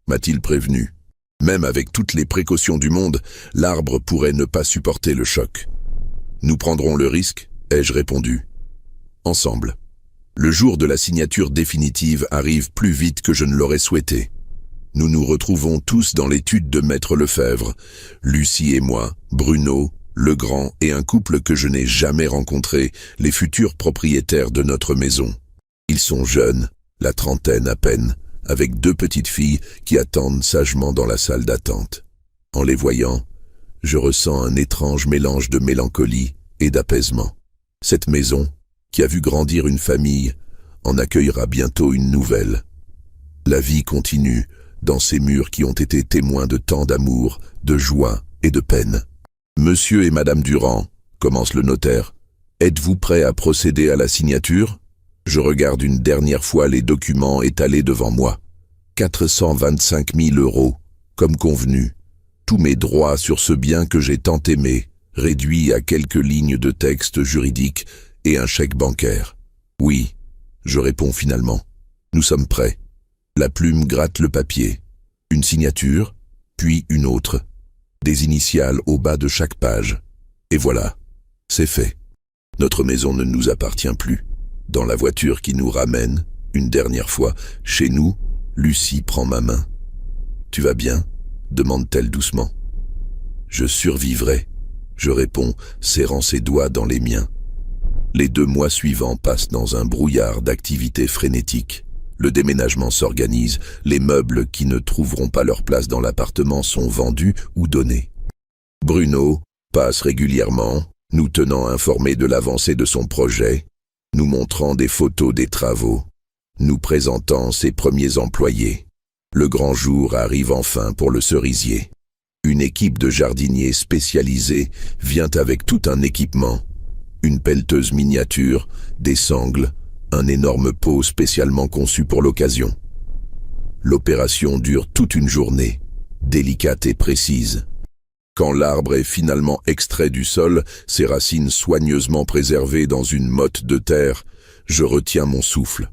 Speaker 1: m'a-t-il prévenu. Même avec toutes les précautions du monde, l'arbre pourrait ne pas supporter le choc. Nous prendrons le risque, ai-je répondu. Ensemble. Le jour de la signature définitive arrive plus vite que je ne l'aurais souhaité. Nous nous retrouvons tous dans l'étude de Maître Lefebvre, Lucie et moi, Bruno, le grand et un couple que je n'ai jamais rencontré, les futurs propriétaires de notre maison. Ils sont jeunes, la trentaine à peine, avec 2 petites filles qui attendent sagement dans la salle d'attente. En les voyant, je ressens un étrange mélange de mélancolie et d'apaisement. Cette maison, qui a vu grandir une famille, en accueillera bientôt une nouvelle. La vie continue dans ces murs qui ont été témoins de tant d'amour, de joie et de peine. « Monsieur et Madame Durand, commence le notaire, êtes-vous prêts à procéder à la signature ?» Je regarde une dernière fois les documents étalés devant moi. 425 000 €, comme convenu. Tous mes droits sur ce bien que j'ai tant aimé, réduits à quelques lignes de texte juridique et un chèque bancaire. Oui, je réponds finalement. Nous sommes prêts. La plume gratte le papier. Une signature, puis une autre. Des initiales au bas de chaque page. Et voilà, c'est fait. Notre maison ne nous appartient plus. Dans la voiture qui nous ramène, une dernière fois, chez nous, Lucie prend ma main. « Tu vas bien ?» demande-t-elle doucement. « Je survivrai », je réponds, serrant ses doigts dans les miens. Les 2 mois suivants passent dans un brouillard d'activités frénétiques. Le déménagement s'organise, les meubles qui ne trouveront pas leur place dans l'appartement sont vendus ou donnés. Bruno passe régulièrement, nous tenant informés de l'avancée de son projet, nous montrant des photos des travaux, nous présentant ses premiers employés. Le grand jour arrive enfin pour le cerisier. Une équipe de jardiniers spécialisés vient avec tout un équipement. Une pelleteuse miniature, des sangles, un énorme pot spécialement conçu pour l'occasion. L'opération dure toute une journée, délicate et précise. Quand l'arbre est finalement extrait du sol, ses racines soigneusement préservées dans une motte de terre, je retiens mon souffle.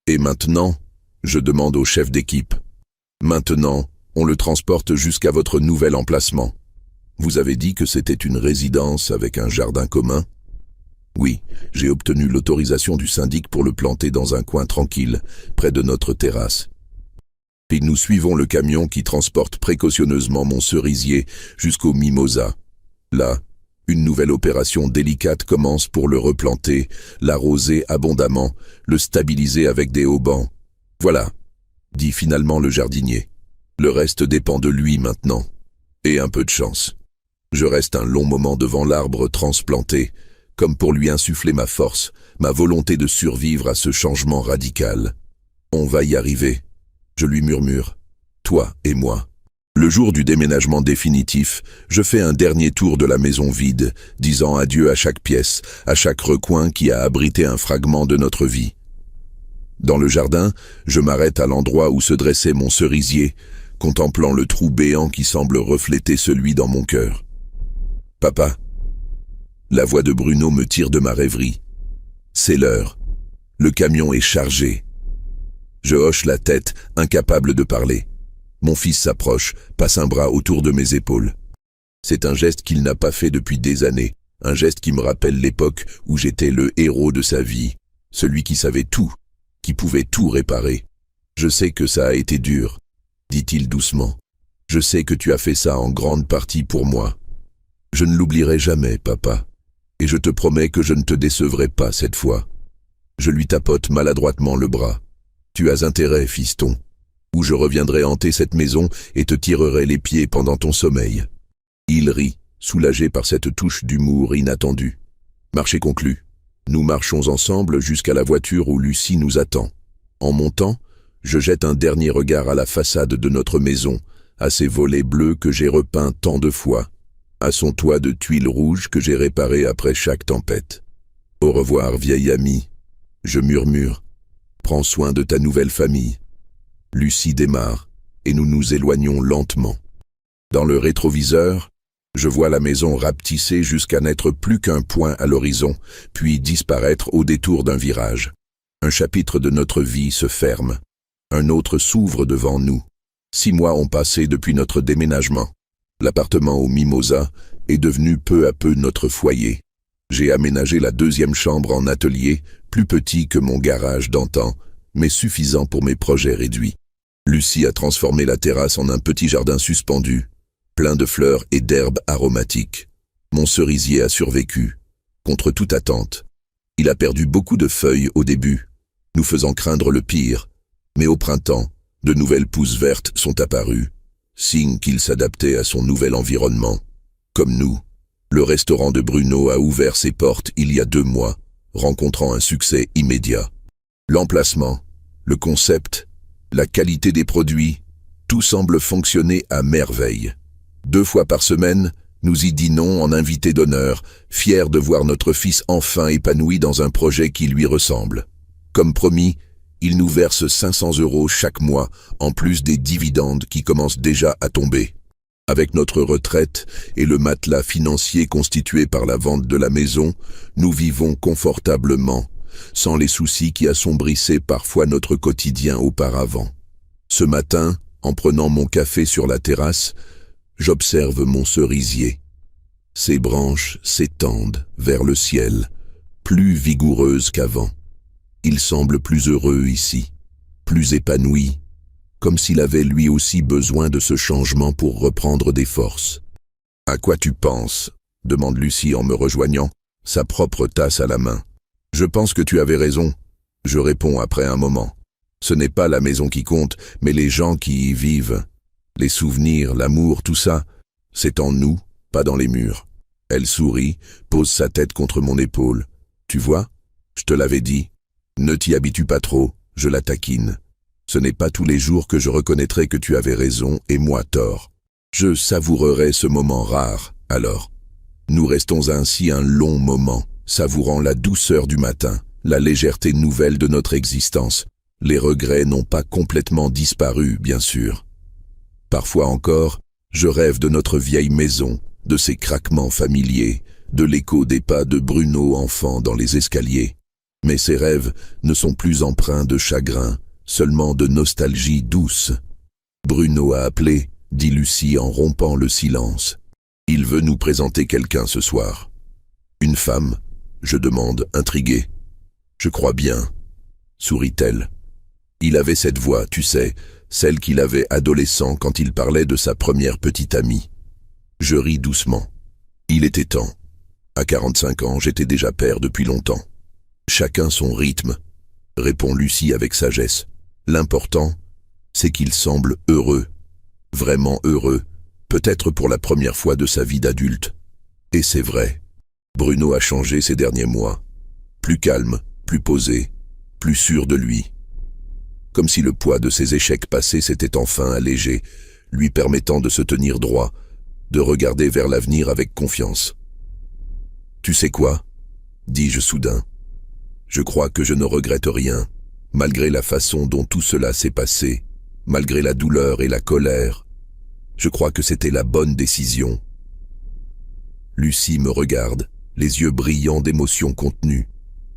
Speaker 1: Et maintenant, je demande au chef d'équipe. Maintenant, On le transporte jusqu'à votre nouvel emplacement. Vous avez dit que c'était une résidence avec un jardin commun? Oui, j'ai obtenu l'autorisation du syndic pour le planter dans un coin tranquille, près de notre terrasse. Puis nous suivons le camion qui transporte précautionneusement mon cerisier jusqu'au mimosa. Là, une nouvelle opération délicate commence pour le replanter, l'arroser abondamment, le stabiliser avec des haubans. Voilà, dit finalement le jardinier. Le reste dépend de lui maintenant. Et un peu de chance. Je reste un long moment devant l'arbre transplanté, comme pour lui insuffler ma force, ma volonté de survivre à ce changement radical. On va y arriver, je lui murmure, toi et moi. Le jour du déménagement définitif, je fais un dernier tour de la maison vide, disant adieu à chaque pièce, à chaque recoin qui a abrité un fragment de notre vie. Dans le jardin, je m'arrête à l'endroit où se dressait mon cerisier, contemplant le trou béant qui semble refléter celui dans mon cœur. « Papa !» La voix de Bruno me tire de ma rêverie. C'est l'heure. Le camion est chargé. Je hoche la tête, incapable de parler. Mon fils s'approche, passe un bras autour de mes épaules. C'est un geste qu'il n'a pas fait depuis des années, un geste qui me rappelle l'époque où j'étais le héros de sa vie, celui qui savait tout, qui pouvait tout réparer. Je sais que ça a été dur, dit-il doucement. Je sais que tu as fait ça en grande partie pour moi. Je ne l'oublierai jamais, papa. Et je te promets que je ne te décevrai pas cette fois. Je lui tapote maladroitement le bras. Tu as intérêt, fiston, ou je reviendrai hanter cette maison et te tirerai les pieds pendant ton sommeil. Il rit, soulagé par cette touche d'humour inattendue. Marché conclu. Nous marchons ensemble jusqu'à la voiture où Lucie nous attend. En montant, je jette un dernier regard à la façade de notre maison, à ses volets bleus que j'ai repeints tant de fois, à son toit de tuiles rouges que j'ai réparé après chaque tempête. Au revoir, vieille amie. Je murmure. Prends soin de ta nouvelle famille. Lucie démarre, et nous nous éloignons lentement. Dans le rétroviseur, je vois la maison rapetisser jusqu'à n'être plus qu'un point à l'horizon, puis disparaître au détour d'un virage. Un chapitre de notre vie se ferme. Un autre s'ouvre devant nous. 6 mois ont passé depuis notre déménagement. L'appartement au Mimosa est devenu peu à peu notre foyer. J'ai aménagé la 2e chambre en atelier, plus petit que mon garage d'antan, mais suffisant pour mes projets réduits. Lucie a transformé la terrasse en un petit jardin suspendu, plein de fleurs et d'herbes aromatiques. Mon cerisier a survécu, contre toute attente. Il a perdu beaucoup de feuilles au début, nous faisant craindre le pire, mais au printemps, de nouvelles pousses vertes sont apparues, signe qu'il s'adaptait à son nouvel environnement. Comme nous, le restaurant de Bruno a ouvert ses portes il y a 2 mois, rencontrant un succès immédiat. L'emplacement, le concept, la qualité des produits, tout semble fonctionner à merveille. 2 fois par semaine, nous y dînons en invité d'honneur, fiers de voir notre fils enfin épanoui dans un projet qui lui ressemble. Comme promis, il nous verse 500 € chaque mois, en plus des dividendes qui commencent déjà à tomber. Avec notre retraite et le matelas financier constitué par la vente de la maison, nous vivons confortablement, sans les soucis qui assombrissaient parfois notre quotidien auparavant. Ce matin, en prenant mon café sur la terrasse, j'observe mon cerisier. Ses branches s'étendent vers le ciel, plus vigoureuses qu'avant. Il semble plus heureux ici, plus épanoui, comme s'il avait lui aussi besoin de ce changement pour reprendre des forces. « À quoi tu penses ?» demande Lucie en me rejoignant, sa propre tasse à la main. « Je pense que tu avais raison. » Je réponds après un moment. Ce n'est pas la maison qui compte, mais les gens qui y vivent. Les souvenirs, l'amour, tout ça, c'est en nous, pas dans les murs. Elle sourit, pose sa tête contre mon épaule. « Tu vois, je te l'avais dit. Ne t'y habitue pas trop, je la taquine. Ce n'est pas tous les jours que je reconnaîtrai que tu avais raison et moi tort. Je savourerai ce moment rare, alors. Nous restons ainsi un long moment, savourant la douceur du matin, la légèreté nouvelle de notre existence. Les regrets n'ont pas complètement disparu, bien sûr. Parfois encore, je rêve de notre vieille maison, de ses craquements familiers, de l'écho des pas de Bruno enfant dans les escaliers. Mais ces rêves ne sont plus empreints de chagrin, seulement de nostalgie douce. Bruno a appelé, dit Lucie en rompant le silence. Il veut nous présenter quelqu'un ce soir. Une femme? Je demande, intrigué. Je crois bien, sourit-elle. Il avait cette voix, tu sais, celle qu'il avait adolescent quand il parlait de sa première petite amie. Je ris doucement. Il était temps. À 45 ans, j'étais déjà père depuis longtemps. Chacun son rythme, répond Lucie avec sagesse. L'important, c'est qu'il semble heureux, vraiment heureux, peut-être pour la première fois de sa vie d'adulte. Et c'est vrai, Bruno a changé ces derniers mois. Plus calme, plus posé, plus sûr de lui. Comme si le poids de ses échecs passés s'était enfin allégé, lui permettant de se tenir droit, de regarder vers l'avenir avec confiance. « Tu sais quoi ?» dis-je soudain. « Je crois que je ne regrette rien, malgré la façon dont tout cela s'est passé, malgré la douleur et la colère. Je crois que c'était la bonne décision. » Lucie me regarde, les yeux brillants d'émotion contenue.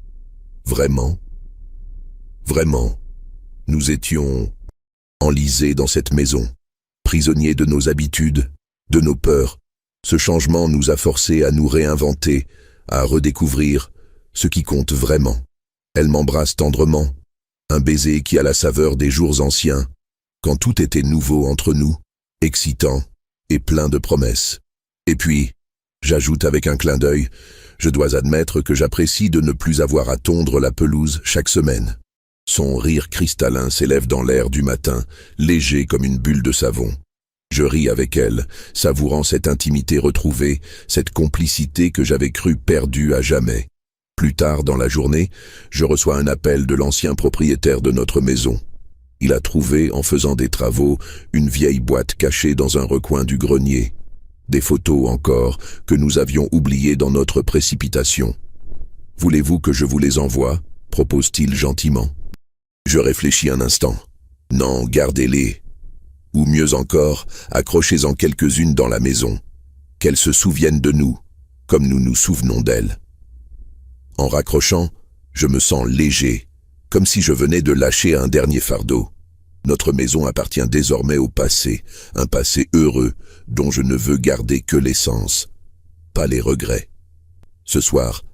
Speaker 1: « Vraiment ? Vraiment ? Nous étions enlisés dans cette maison, prisonniers de nos habitudes, de nos peurs. Ce changement nous a forcés à nous réinventer, à redécouvrir ce qui compte vraiment. » Elle m'embrasse tendrement, un baiser qui a la saveur des jours anciens, quand tout était nouveau entre nous, excitant et plein de promesses. Et puis, j'ajoute avec un clin d'œil, je dois admettre que j'apprécie de ne plus avoir à tondre la pelouse chaque semaine. Son rire cristallin s'élève dans l'air du matin, léger comme une bulle de savon. Je ris avec elle, savourant cette intimité retrouvée, cette complicité que j'avais cru perdue à jamais. Plus tard dans la journée, je reçois un appel de l'ancien propriétaire de notre maison. Il a trouvé, en faisant des travaux, une vieille boîte cachée dans un recoin du grenier. Des photos encore, que nous avions oubliées dans notre précipitation. « Voulez-vous que je vous les envoie ?» propose-t-il gentiment. Je réfléchis un instant. « Non, gardez-les. Ou mieux encore, accrochez-en quelques-unes dans la maison. Qu'elles se souviennent de nous, comme nous nous souvenons d'elles. » En raccrochant, je me sens léger, comme si je venais de lâcher un dernier fardeau. Notre maison appartient désormais au passé, un passé heureux dont je ne veux garder que l'essence, pas les regrets. Ce soir,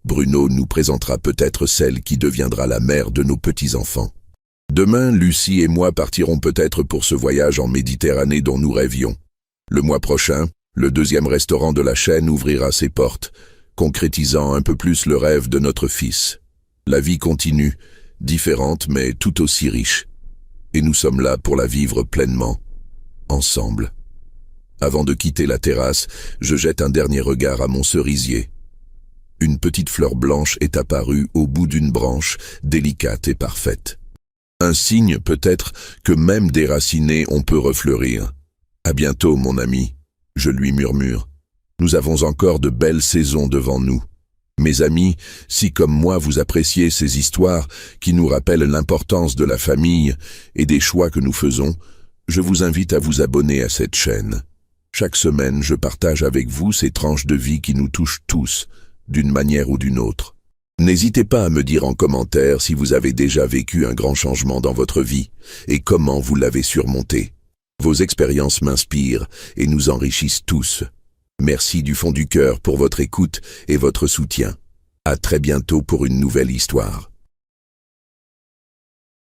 Speaker 1: Bruno nous présentera peut-être celle qui deviendra la mère de nos petits-enfants. Demain, Lucie et moi partirons peut-être pour ce voyage en Méditerranée dont nous rêvions. Le mois prochain, le deuxième restaurant de la chaîne ouvrira ses portes, concrétisant un peu plus le rêve de notre fils. La vie continue, différente mais tout aussi riche. Et nous sommes là pour la vivre pleinement, ensemble. Avant de quitter la terrasse, je jette un dernier regard à mon cerisier. Une petite fleur blanche est apparue au bout d'une branche, délicate et parfaite. Un signe peut-être que même déraciné on peut refleurir. « À bientôt, mon ami », je lui murmure. Nous avons encore de belles saisons devant nous. Mes amis, si comme moi vous appréciez ces histoires qui nous rappellent l'importance de la famille et des choix que nous faisons, je vous invite à vous abonner à cette chaîne. Chaque semaine, je partage avec vous ces tranches de vie qui nous touchent tous, d'une manière ou d'une autre. N'hésitez pas à me dire en commentaire si vous avez déjà vécu un grand changement dans votre vie et comment vous l'avez surmonté. Vos expériences m'inspirent et nous enrichissent tous. Merci du fond du cœur pour votre écoute et votre soutien. À très bientôt pour une nouvelle histoire.